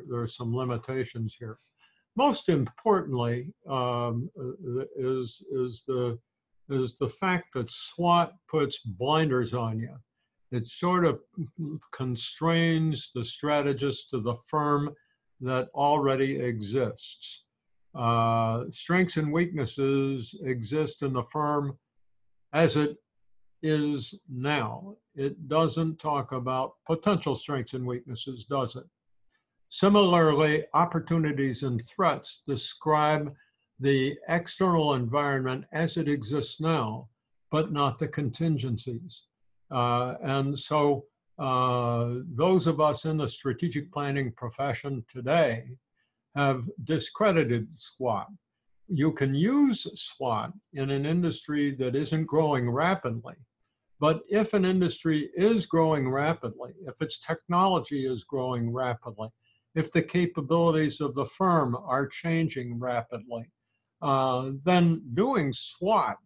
there's some limitations here. Most importantly is the fact that SWOT puts blinders on you. It sort of constrains the strategist to the firm that already exists. Strengths and weaknesses exist in the firm as it is now. It doesn't talk about potential strengths and weaknesses, does it? Similarly, opportunities and threats describe the external environment as it exists now, but not the contingencies. And so those of us in the strategic planning profession today have discredited SWOT. You can use SWOT in an industry that isn't growing rapidly. But if an industry is growing rapidly, if its technology is growing rapidly, if the capabilities of the firm are changing rapidly, then doing SWOT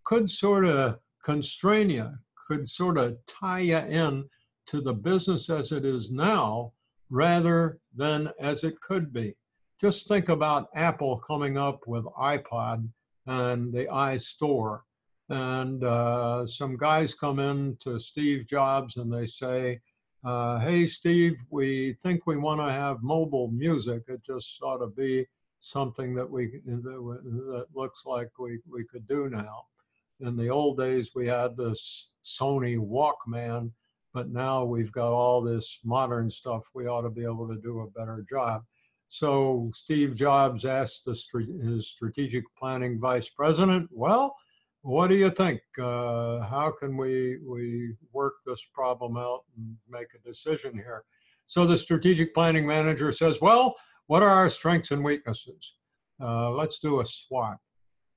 could sort of constrain you, could sort of tie you in to the business as it is now rather than as it could be. Just think about Apple coming up with iPod and the iStore. And some guys come in to Steve Jobs and they say, hey, Steve, we think we want to have mobile music. It just ought to be something that that looks like we could do now. In the old days, we had this Sony Walkman, but now we've got all this modern stuff. We ought to be able to do a better job. So Steve Jobs asked his strategic planning vice president, well, what do you think? How can we work this problem out and make a decision here? So the strategic planning manager says, well, what are our strengths and weaknesses? Let's do a SWOT.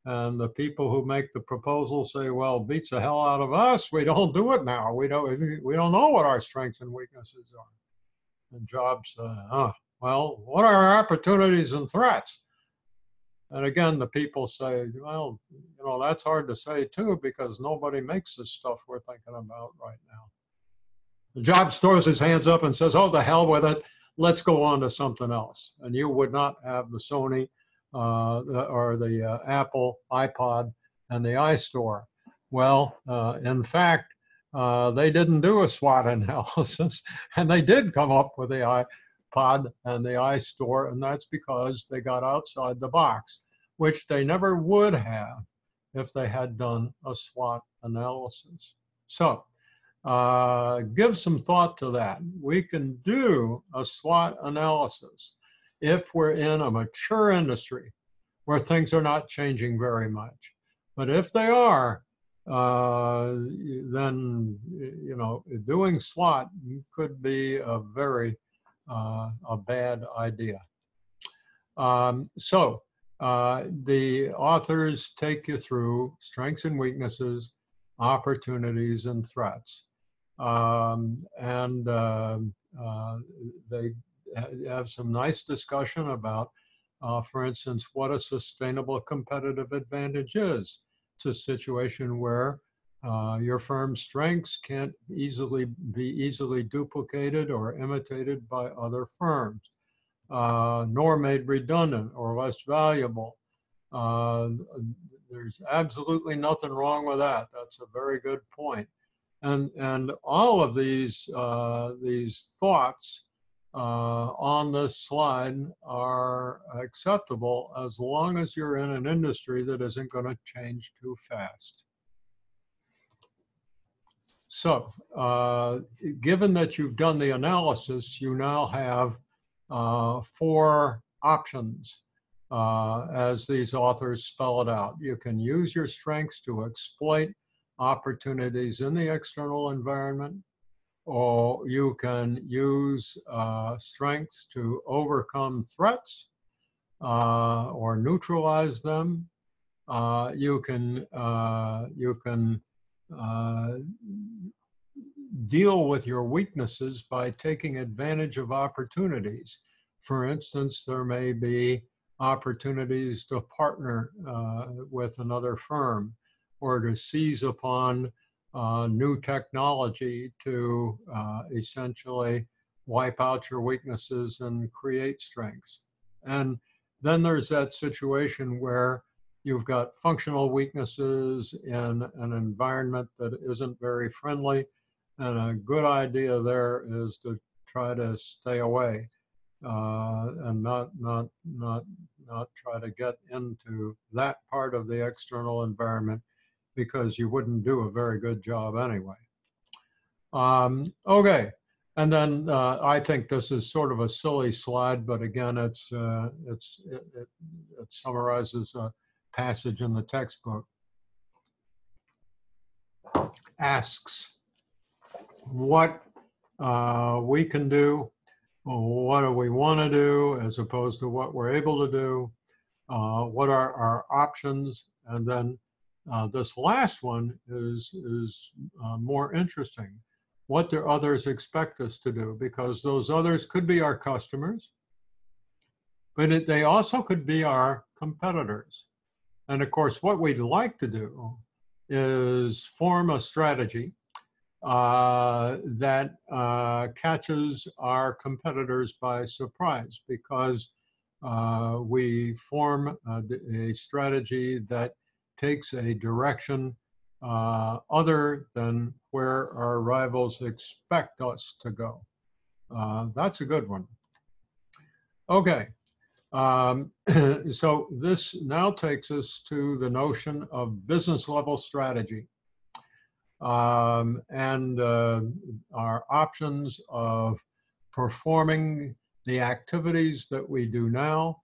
And the people who make the proposal say, well, beats the hell out of us. We don't do it now. We don't know what our strengths and weaknesses are. And Jobs, well, what are our opportunities and threats? And again, the people say, well, that's hard to say too, because nobody makes this stuff we're thinking about right now. And Jobs throws his hands up and says, oh, the hell with it. Let's go on to something else. And you would not have the Sony or the Apple iPod and the iStore. Well, in fact, they didn't do a SWOT analysis, and they did come up with the iPod and the iStore, and that's because they got outside the box, which they never would have if they had done a SWOT analysis. So give some thought to that. We can do a SWOT analysis if we're in a mature industry where things are not changing very much. But if they are, then doing SWOT could be a very a bad idea. So the authors take you through strengths and weaknesses, opportunities and threats. They have some nice discussion about, for instance, what a sustainable competitive advantage is. It's a situation where your firm's strengths can't be easily duplicated or imitated by other firms, nor made redundant or less valuable. There's absolutely nothing wrong with that. That's a very good point. And all of these thoughts on this slide are acceptable as long as you're in an industry that isn't going to change too fast. So given that you've done the analysis, you now have 4 options as these authors spell it out. You can use your strengths to exploit opportunities in the external environment, or you can use strengths to overcome threats or neutralize them. You can deal with your weaknesses by taking advantage of opportunities. For instance, there may be opportunities to partner with another firm, or to seize upon new technology to essentially wipe out your weaknesses and create strengths. And then there's that situation where you've got functional weaknesses in an environment that isn't very friendly, and a good idea there is to try to stay away and not try to get into that part of the external environment, because you wouldn't do a very good job anyway. Okay, and then I think this is sort of a silly slide, but again, it summarizes a passage in the textbook. Asks what we can do, what do we want to do, as opposed to what we're able to do, what are our options, and then this last one is more interesting. What do others expect us to do? Because those others could be our customers, but they also could be our competitors. And of course, what we'd like to do is form a strategy that catches our competitors by surprise, because we form a strategy that takes a direction other than where our rivals expect us to go. That's a good one. Okay, so this now takes us to the notion of business level strategy. And our options of performing the activities that we do now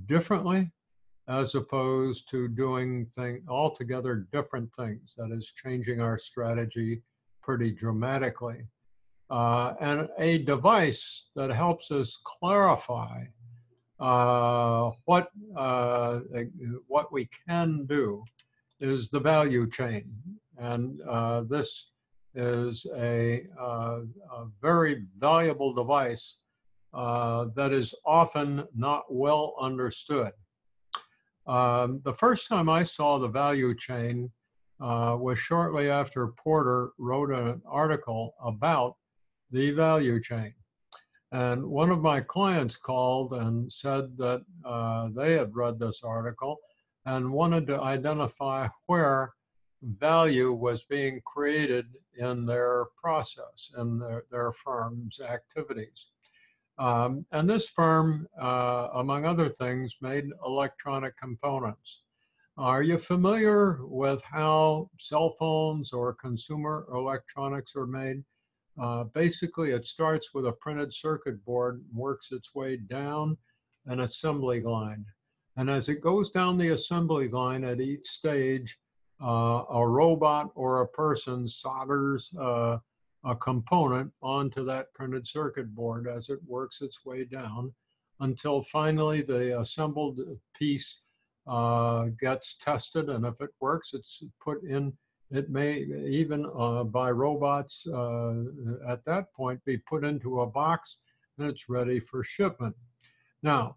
differently, as opposed to doing altogether different things. That is, changing our strategy pretty dramatically. And a device that helps us clarify what we can do is the value chain. And this is a very valuable device that is often not well understood. The first time I saw the value chain was shortly after Porter wrote an article about the value chain. And one of my clients called and said that they had read this article and wanted to identify where value was being created in their process, in their firm's activities. And this firm, among other things, made electronic components. Are you familiar with how cell phones or consumer electronics are made? Basically, it starts with a printed circuit board, works its way down an assembly line. And as it goes down the assembly line at each stage, a robot or a person solders a component onto that printed circuit board as it works its way down until finally the assembled piece gets tested. And if it works, it's put in. It may even by robots at that point be put into a box and it's ready for shipment. Now,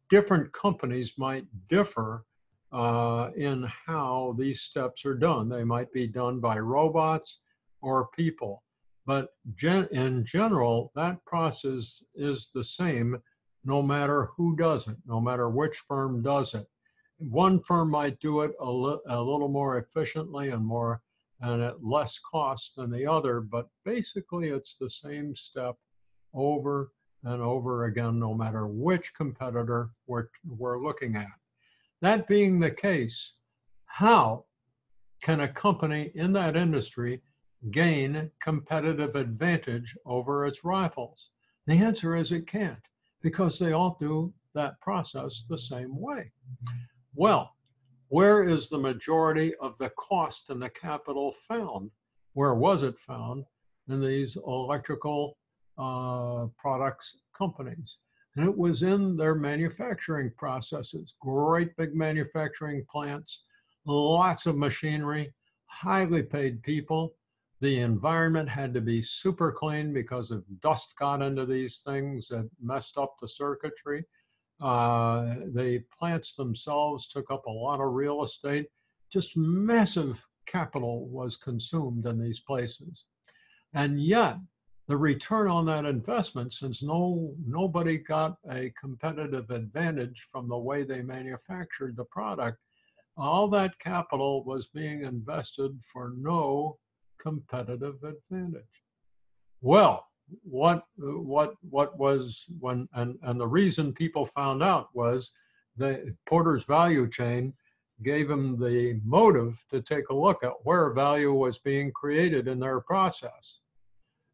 different companies might differ in how these steps are done. They might be done by robots or people, but in general, that process is the same no matter who does it, no matter which firm does it. One firm might do it a little more efficiently and at less cost than the other, but basically it's the same step over and over again, no matter which competitor we're looking at. That being the case, how can a company in that industry gain competitive advantage over its rivals? The answer is it can't, because they all do that process the same way. Well, where is the majority of the cost and the capital found? Where was it found? In these electrical products companies. And it was in their manufacturing processes, great big manufacturing plants, lots of machinery, highly paid people. The environment had to be super clean because if dust got into these things, that messed up the circuitry. The plants themselves took up a lot of real estate. Just massive capital was consumed in these places. And yet, the return on that investment, since nobody got a competitive advantage from the way they manufactured the product, all that capital was being invested for no competitive advantage. Well, what was when and the reason people found out was the Porter's value chain gave them the motive to take a look at where value was being created in their process.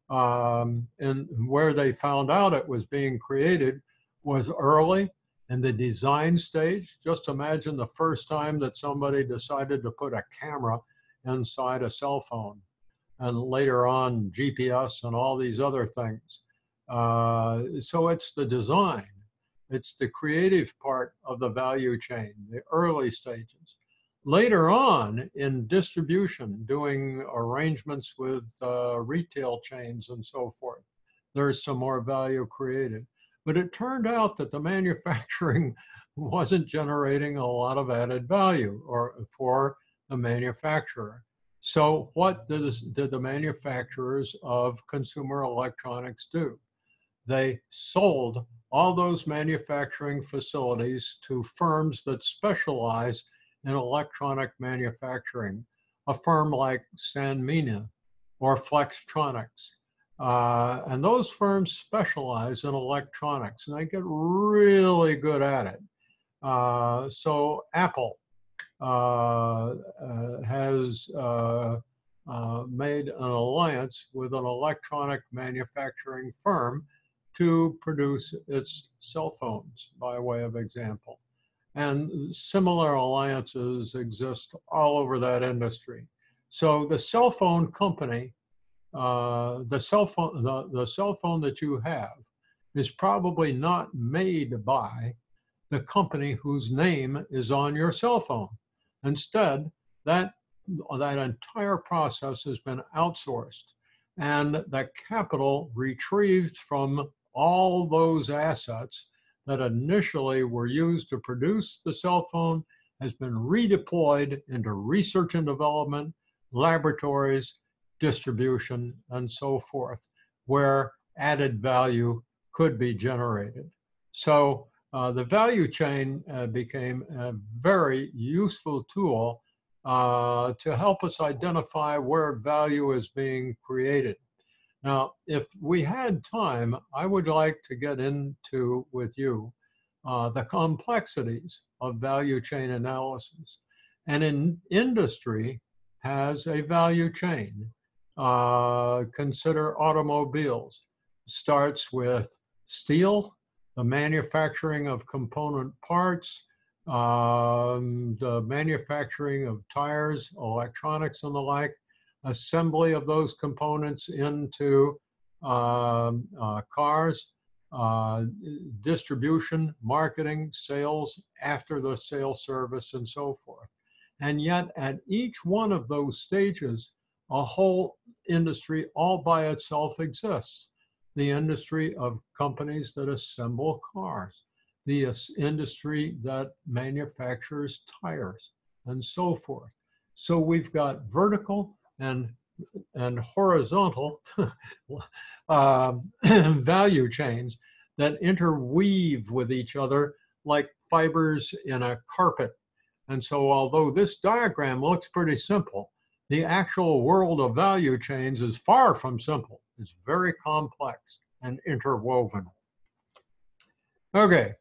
And where they found out it was being created was early in the design stage. Just imagine the first time that somebody decided to put a camera inside a cell phone, and later on GPS and all these other things. So it's the design, it's the creative part of the value chain, the early stages. Later on in distribution, doing arrangements with retail chains and so forth, there's some more value created. But it turned out that the manufacturing wasn't generating a lot of added value for the manufacturer. So what did the manufacturers of consumer electronics do? They sold all those manufacturing facilities to firms that specialize in electronic manufacturing, a firm like Sanmina or Flextronics. And those firms specialize in electronics and they get really good at it. So Apple has made an alliance with an electronic manufacturing firm to produce its cell phones, by way of example. And similar alliances exist all over that industry. So the cell phone company, the cell phone that you have is probably not made by the company whose name is on your cell phone. Instead, that entire process has been outsourced, and the capital retrieved from all those assets that initially were used to produce the cell phone has been redeployed into research and development, laboratories, distribution, and so forth, where added value could be generated. So the value chain became a very useful tool to help us identify where value is being created. Now, if we had time, I would like to get into with you the complexities of value chain analysis. And in industry has a value chain. Consider automobiles. Starts with steel, the manufacturing of component parts, the manufacturing of tires, electronics, and the like, assembly of those components into cars, distribution, marketing, sales, after the sales service, and so forth. And yet at each one of those stages, a whole industry all by itself exists. The industry of companies that assemble cars, the industry that manufactures tires, and so forth. So we've got vertical and horizontal value chains that interweave with each other like fibers in a carpet. And so although this diagram looks pretty simple, the actual world of value chains is far from simple. It's very complex and interwoven. Okay,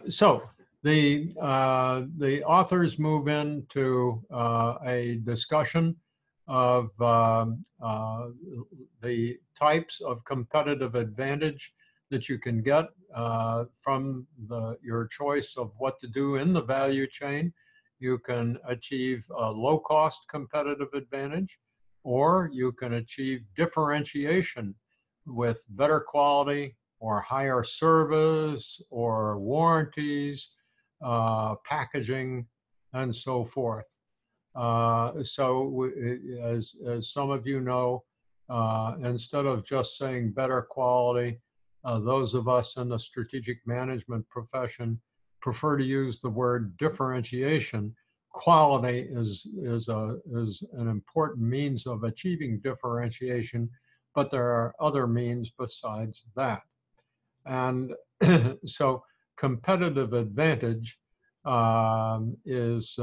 so the authors move into a discussion of the types of competitive advantage that you can get from your choice of what to do in the value chain. You can achieve a low-cost competitive advantage, or you can achieve differentiation with better quality or higher service or warranties, packaging, and so forth. So as some of you know, instead of just saying better quality, those of us in the strategic management profession prefer to use the word differentiation. Quality is an important means of achieving differentiation, but there are other means besides that. And so competitive advantage is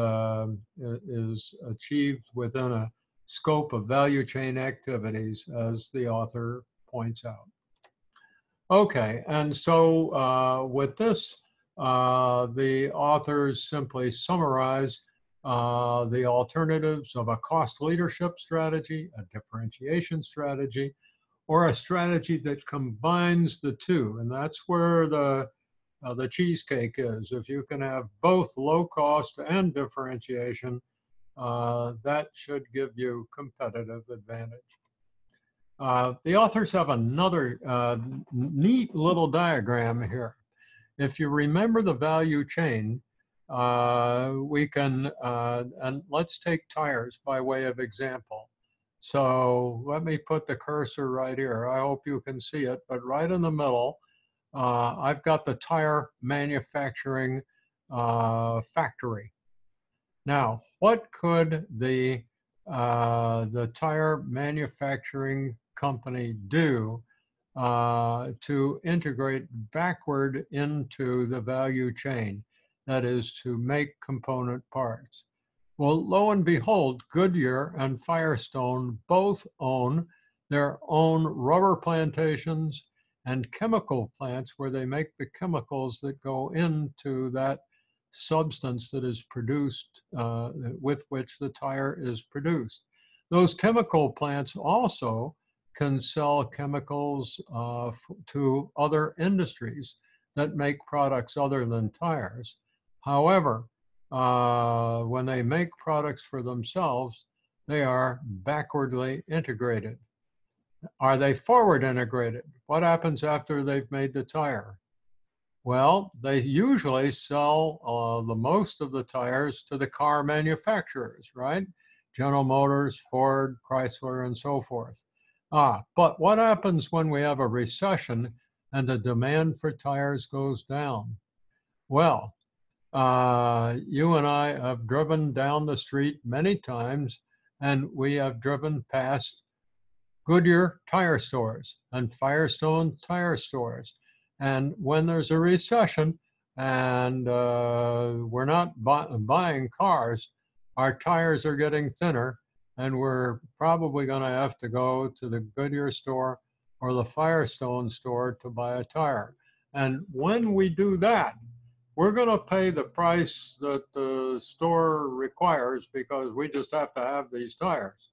achieved within a scope of value chain activities, as the author points out. Okay, and so with this, the authors simply summarize the alternatives of a cost leadership strategy, a differentiation strategy, or a strategy that combines the two. And that's where the cheesecake is. If you can have both low cost and differentiation, that should give you competitive advantage. The authors have another neat little diagram here. If you remember the value chain, we can, and let's take tires by way of example. So let me put the cursor right here. I hope you can see it, but right in the middle, I've got the tire manufacturing factory. Now, what could the tire manufacturing company do to integrate backward into the value chain? That is, to make component parts. Well, lo and behold, Goodyear and Firestone both own their own rubber plantations and chemical plants where they make the chemicals that go into that substance that is produced, with which the tire is produced. Those chemical plants also can sell chemicals to other industries that make products other than tires. However, when they make products for themselves, they are backwardly integrated. Are they forward integrated? What happens after they've made the tire? Well, they usually sell the most of the tires to the car manufacturers, right? General Motors, Ford, Chrysler, and so forth. But what happens when we have a recession and the demand for tires goes down? Well, you and I have driven down the street many times, and we have driven past Goodyear tire stores and Firestone tire stores. And when there's a recession and we're not buying cars, our tires are getting thinner, and we're probably going to have to go to the Goodyear store or the Firestone store to buy a tire. And when we do that, we're going to pay the price that the store requires because we just have to have these tires.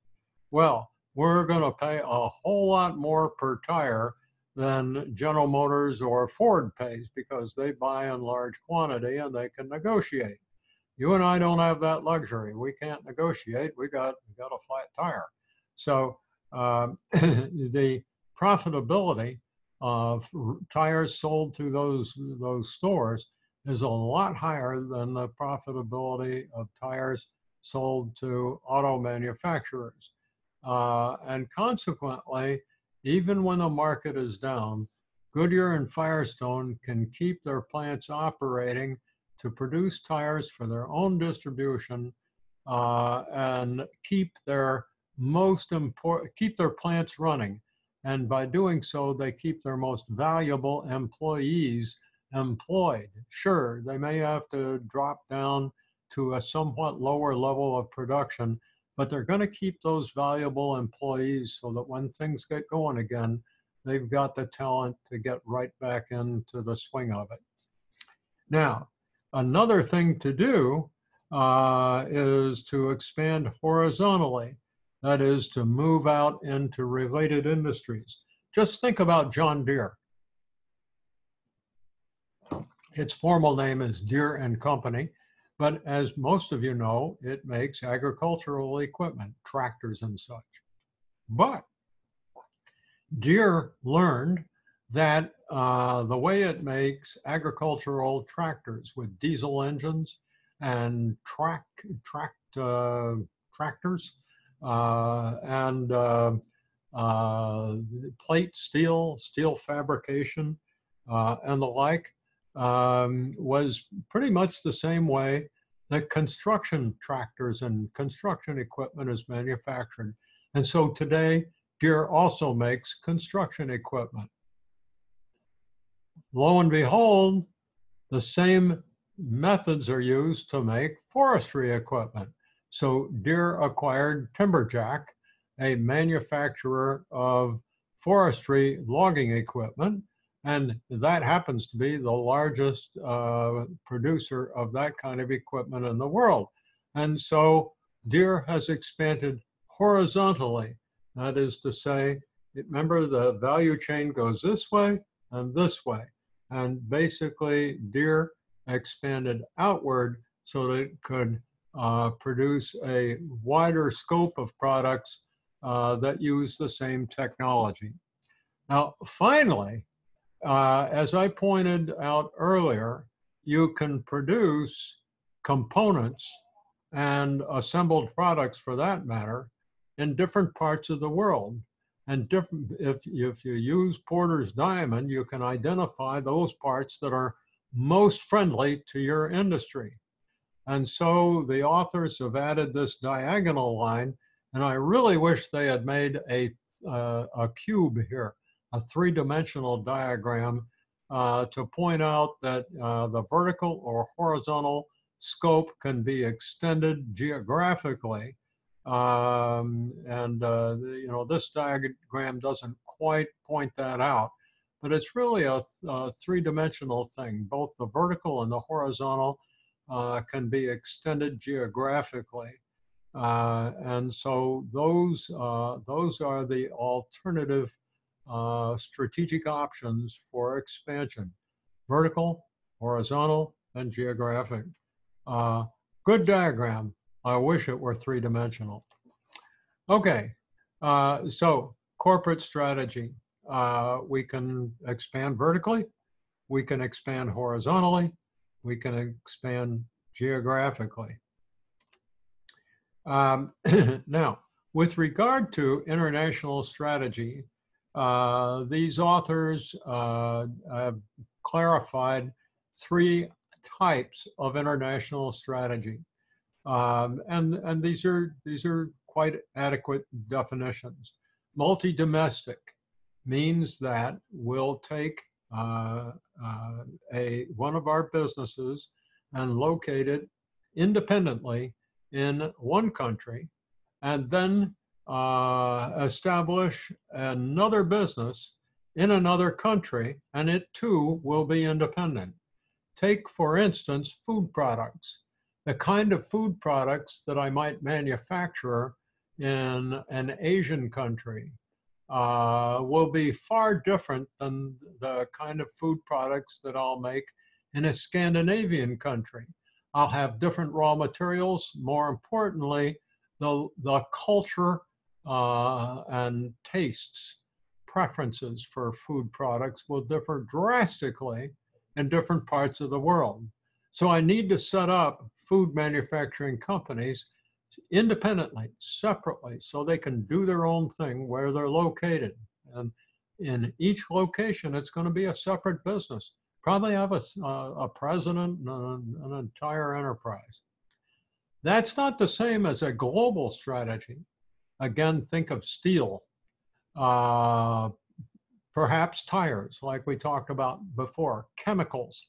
Well, we're going to pay a whole lot more per tire than General Motors or Ford pays because they buy in large quantity and they can negotiate. You and I don't have that luxury. We can't negotiate. We got a flat tire. So the profitability of tires sold to those stores is a lot higher than the profitability of tires sold to auto manufacturers. And consequently, even when the market is down, Goodyear and Firestone can keep their plants operating to produce tires for their own distribution and keep their plants running. And by doing so, they keep their most valuable employees employed. Sure, they may have to drop down to a somewhat lower level of production, but they're going to keep those valuable employees so that when things get going again, they've got the talent to get right back into the swing of it. Now, another thing to do is to expand horizontally. That is to move out into related industries. Just think about John Deere. Its formal name is Deere and Company, but as most of you know, it makes agricultural equipment, tractors and such. But Deere learned that the way it makes agricultural tractors with diesel engines and tractors and plate steel fabrication and the like was pretty much the same way that construction tractors and construction equipment is manufactured. And so today, Deere also makes construction equipment. Lo and behold, the same methods are used to make forestry equipment. So Deere acquired Timberjack, a manufacturer of forestry logging equipment, and that happens to be the largest producer of that kind of equipment in the world. And so Deere has expanded horizontally. That is to say, remember the value chain goes this way and this way. And basically Deere expanded outward so that it could produce a wider scope of products that use the same technology. Now, finally, as I pointed out earlier, you can produce components and assembled products for that matter in different parts of the world. And if you use Porter's diamond, you can identify those parts that are most friendly to your industry. And so the authors have added this diagonal line, and I really wish they had made a cube here, a three-dimensional diagram to point out that the vertical or horizontal scope can be extended geographically. You know, this diagram doesn't quite point that out, but it's really a three-dimensional thing. Both the vertical and the horizontal can be extended geographically. And so those are the alternative strategic options for expansion: vertical, horizontal, and geographic. Good diagram. I wish it were three-dimensional. Okay, so corporate strategy. We can expand vertically, we can expand horizontally, we can expand geographically. Now, with regard to international strategy, these authors have clarified three types of international strategy. And these are quite adequate definitions. Multi-domestic means that we'll take one of our businesses and locate it independently in one country and then establish another business in another country, and it too will be independent. Take, for instance, food products. The kind of food products that I might manufacture in an Asian country will be far different than the kind of food products that I'll make in a Scandinavian country. I'll have different raw materials. More importantly, the culture and tastes, preferences for food products will differ drastically in different parts of the world. So I need to set up food manufacturing companies independently, separately, so they can do their own thing where they're located. And in each location, it's going to be a separate business. Probably have a president and an entire enterprise. That's not the same as a global strategy. Again, think of steel, perhaps tires, like we talked about before, chemicals,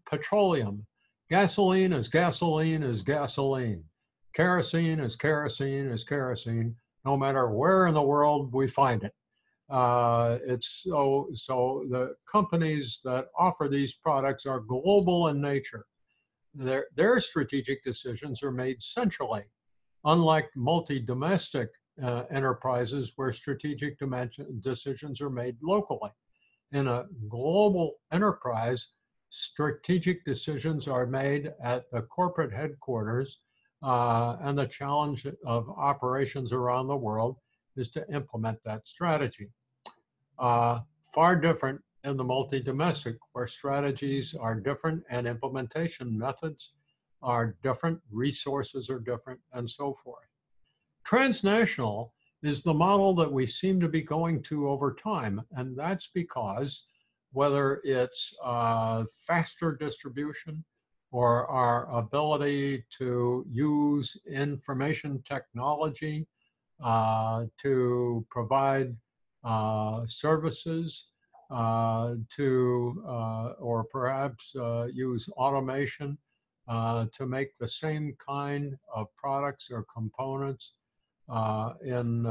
petroleum. Gasoline is gasoline is gasoline. Kerosene is kerosene is kerosene, no matter where in the world we find it. It's so the companies that offer these products are global in nature. Their strategic decisions are made centrally, unlike multi-domestic enterprises where strategic decisions are made locally. In a global enterprise, strategic decisions are made at the corporate headquarters, and the challenge of operations around the world is to implement that strategy. Far different in the multi-domestic, where strategies are different and implementation methods are different, resources are different, and so forth. Transnational is the model that we seem to be going to over time, and that's because whether it's faster distribution or our ability to use information technology to provide services or perhaps use automation to make the same kind of products or components in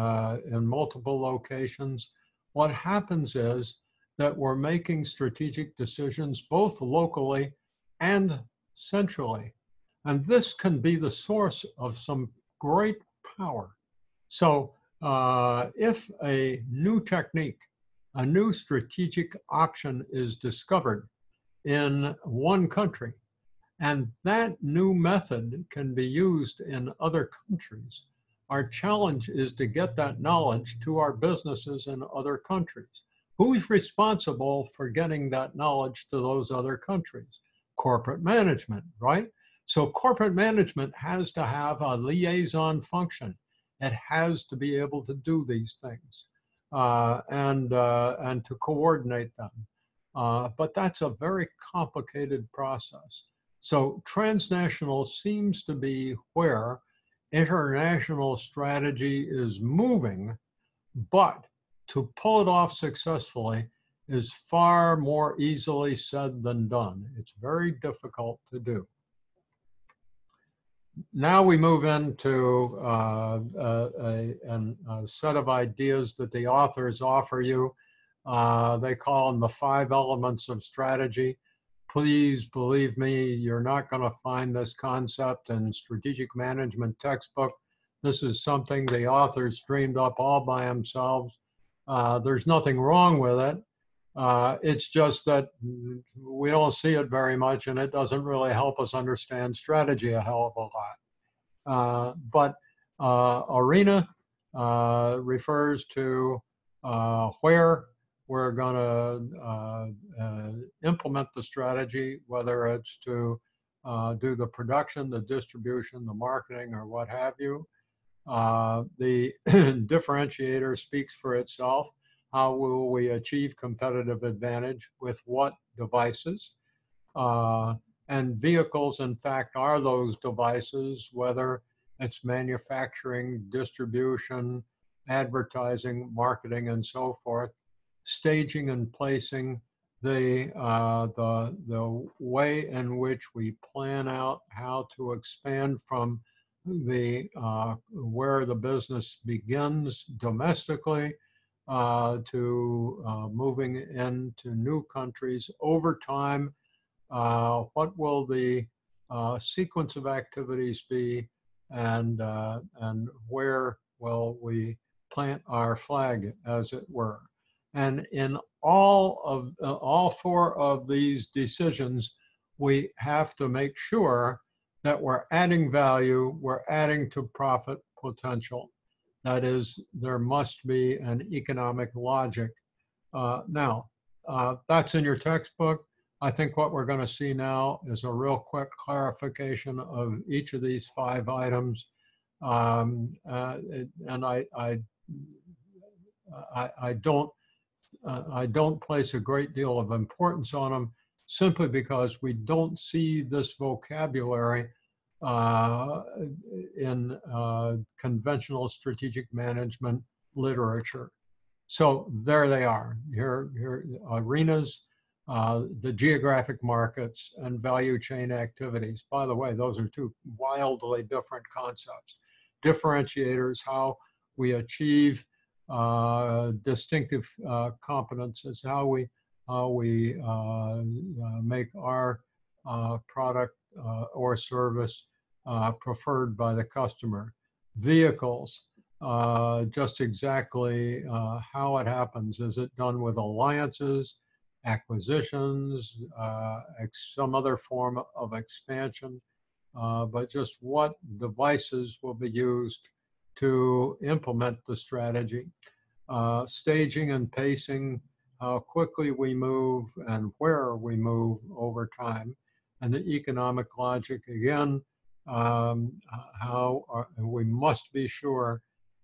multiple locations. What happens is that we're making strategic decisions both locally and centrally. And this can be the source of some great power. So if a new technique, a new strategic option is discovered in one country, and that new method can be used in other countries, our challenge is to get that knowledge to our businesses in other countries. Who's responsible for getting that knowledge to those other countries? Corporate management, right? So corporate management has to have a liaison function. It has to be able to do these things and to coordinate them. But that's a very complicated process. So transnational seems to be where international strategy is moving, but to pull it off successfully is far more easily said than done. It's very difficult to do. Now we move into a set of ideas that the authors offer you. They call them the 5 elements of strategy. Please believe me, you're not going to find this concept in strategic management textbook. This is something the authors dreamed up all by themselves. There's nothing wrong with it. It's just that we don't see it very much, and it doesn't really help us understand strategy a hell of a lot. But ARENA refers to where we're going to implement the strategy, whether it's to do the production, the distribution, the marketing, or what have you. The differentiator speaks for itself. How will we achieve competitive advantage with what devices? And vehicles, in fact, are those devices, whether it's manufacturing, distribution, advertising, marketing, and so forth. Staging and placing the way in which we plan out how to expand from where the business begins domestically to moving into new countries over time. What will the sequence of activities be, and where will we plant our flag, as it were? And in all four of these decisions, we have to make sure that we're adding value, we're adding to profit potential. That is, there must be an economic logic. Now, that's in your textbook. I think what we're going to see now is a real quick clarification of each of these 5 items. And I don't place a great deal of importance on them, simply because we don't see this vocabulary in conventional strategic management literature. So there they are. Here arenas, the geographic markets, and value chain activities. By the way, those are 2 wildly different concepts. Differentiators, how we achieve distinctive competences, how we make our product or service preferred by the customer. Vehicles, just exactly how it happens. Is it done with alliances, acquisitions, some other form of expansion? But just what devices will be used to implement the strategy. Staging and pacing, how quickly we move and where we move over time. And the economic logic, again, we must be sure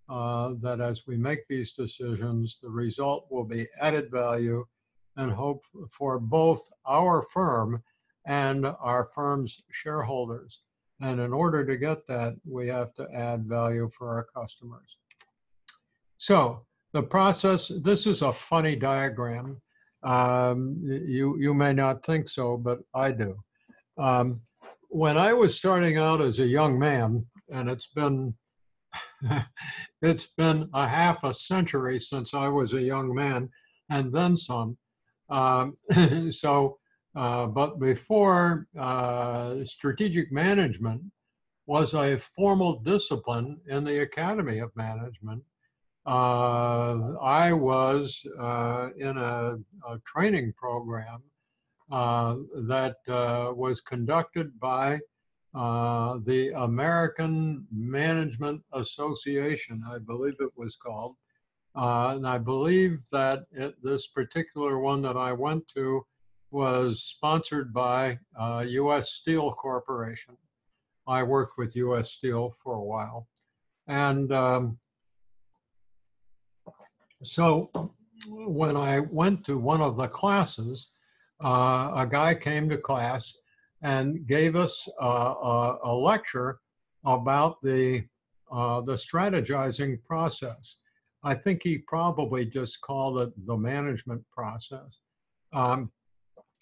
that as we make these decisions, the result will be added value and hope for both our firm and our firm's shareholders. And in order to get that, we have to add value for our customers. So the process, this is a funny diagram. You may not think so, but I do. When I was starting out as a young man, and it's been a half a century since I was a young man, and then some. But before, strategic management was a formal discipline in the Academy of Management. I was in a training program that was conducted by the American Management Association, I believe it was called. And I believe that this particular one that I went to was sponsored by U.S. Steel Corporation. I worked with U.S. Steel for a while. And so when I went to one of the classes, a guy came to class and gave us a lecture about the strategizing process. I think he probably just called it the management process.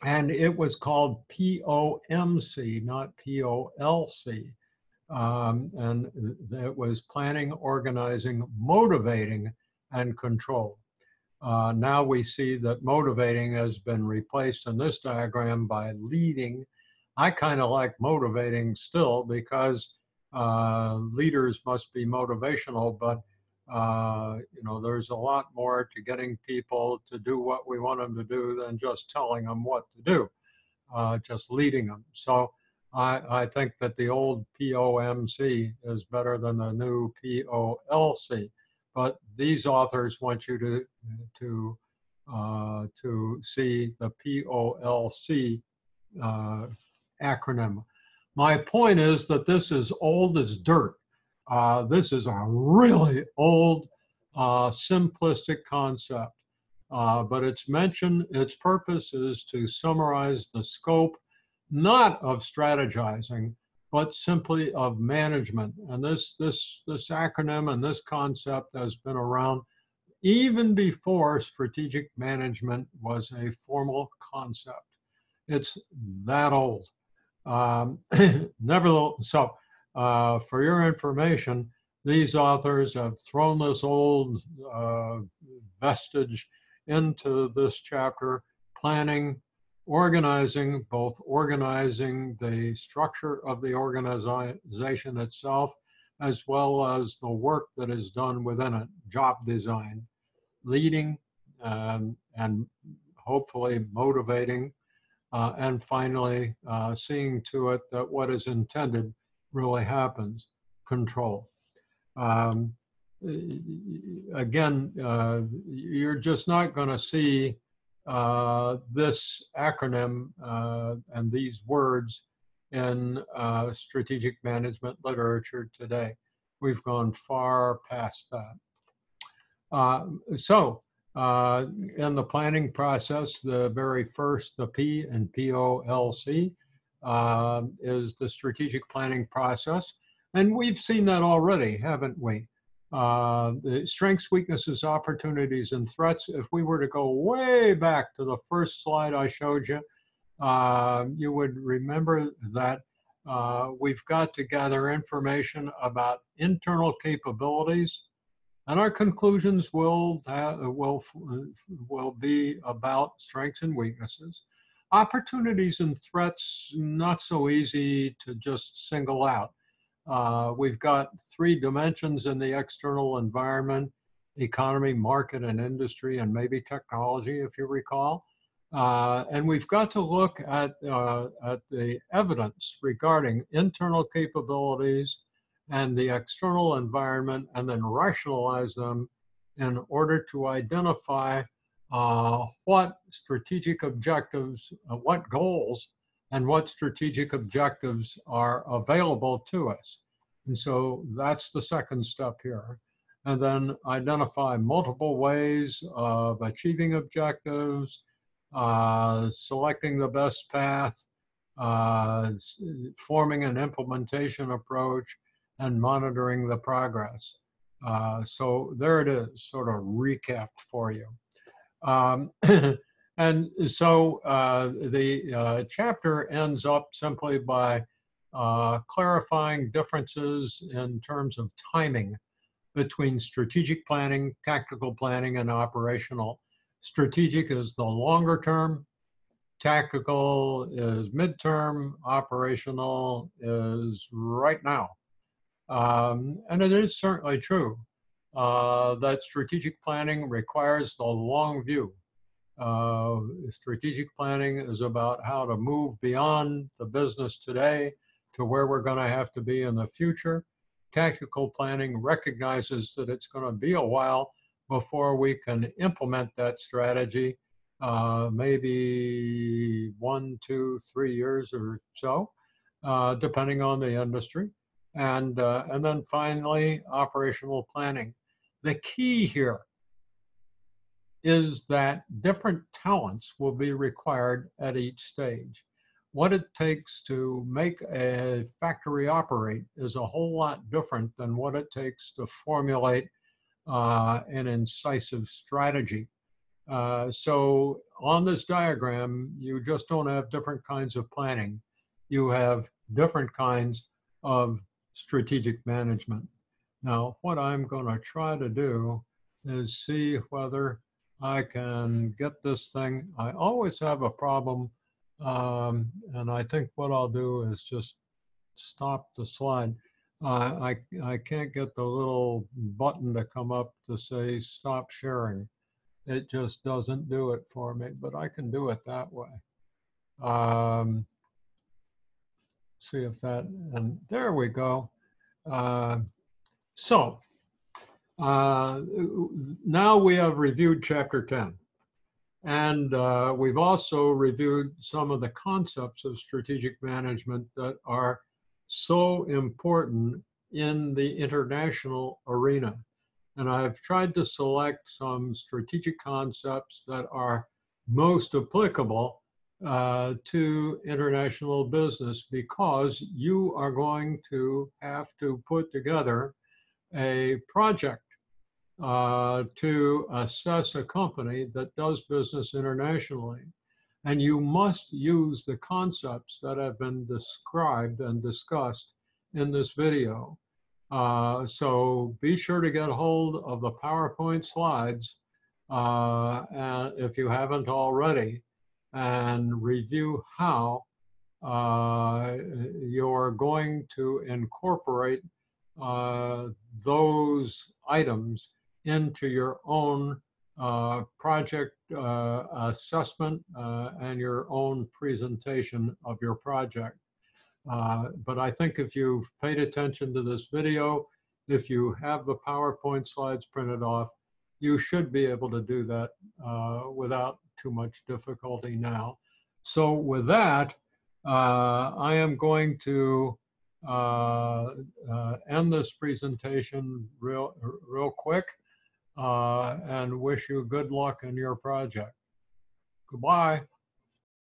And it was called POMC, not POLC. And it was planning, organizing, motivating, and control. Now we see that motivating has been replaced in this diagram by leading. I kind of like motivating still, because leaders must be motivational, but you know, there's a lot more to getting people to do what we want them to do than just telling them what to do, just leading them. So I think that the old POMC is better than the new POLC. But these authors want you to see the POLC acronym. My point is that this is old as dirt. This is a really old, simplistic concept, but its purpose is to summarize the scope, not of strategizing, but simply of management. And this acronym and this concept has been around even before strategic management was a formal concept. It's that old. Nevertheless, so for your information, these authors have thrown this old vestige into this chapter, planning, organizing, both organizing the structure of the organization itself, as well as the work that is done within it, job design, leading, and hopefully motivating, and finally, seeing to it that what is intended really happens, control. Again, you're just not going to see this acronym and these words in strategic management literature today. We've gone far past that. In the planning process, the very first, the P in POLC, is the strategic planning process. And we've seen that already, haven't we? The strengths, weaknesses, opportunities, and threats. If we were to go way back to the first slide I showed you, you would remember that we've got to gather information about internal capabilities, and our conclusions will be about strengths and weaknesses. Opportunities and threats, not so easy to just single out. We've got 3 dimensions in the external environment: economy, market, and industry, and maybe technology, if you recall. And we've got to look at the evidence regarding internal capabilities and the external environment, and then rationalize them in order to identify what strategic objectives, what goals, and what strategic objectives are available to us. And so that's the second step here. And then identify multiple ways of achieving objectives, selecting the best path, forming an implementation approach, and monitoring the progress. So there it is, sort of recapped for you. And so the chapter ends up simply by clarifying differences in terms of timing between strategic planning, tactical planning, and operational. Strategic is the longer term, tactical is midterm, operational is right now. And it is certainly true that strategic planning requires the long view. Strategic planning is about how to move beyond the business today to where we're going to have to be in the future. Tactical planning recognizes that it's going to be a while before we can implement that strategy, maybe 1, 2, 3 years or so, depending on the industry. And then finally, operational planning. The key here is that different talents will be required at each stage. What it takes to make a factory operate is a whole lot different than what it takes to formulate an incisive strategy. So on this diagram, you just don't have different kinds of planning. You have different kinds of strategic management. Now, what I'm going to try to do is see whether I can get this thing. I always have a problem, and I think what I'll do is just stop the slide. I can't get the little button to come up to say stop sharing. It just doesn't do it for me, but I can do it that way. See if that, and there we go. Now we have reviewed chapter 10. And we've also reviewed some of the concepts of strategic management that are so important in the international arena. And I've tried to select some strategic concepts that are most applicable to international business, because you are going to have to put together a project to assess a company that does business internationally. And you must use the concepts that have been described and discussed in this video. So be sure to get hold of the PowerPoint slides and if you haven't already, and review how you're going to incorporate those items into your own project assessment and your own presentation of your project. But I think if you've paid attention to this video, if you have the PowerPoint slides printed off, you should be able to do that without too much difficulty now. So with that, I am going to end this presentation real quick and wish you good luck in your project. Goodbye.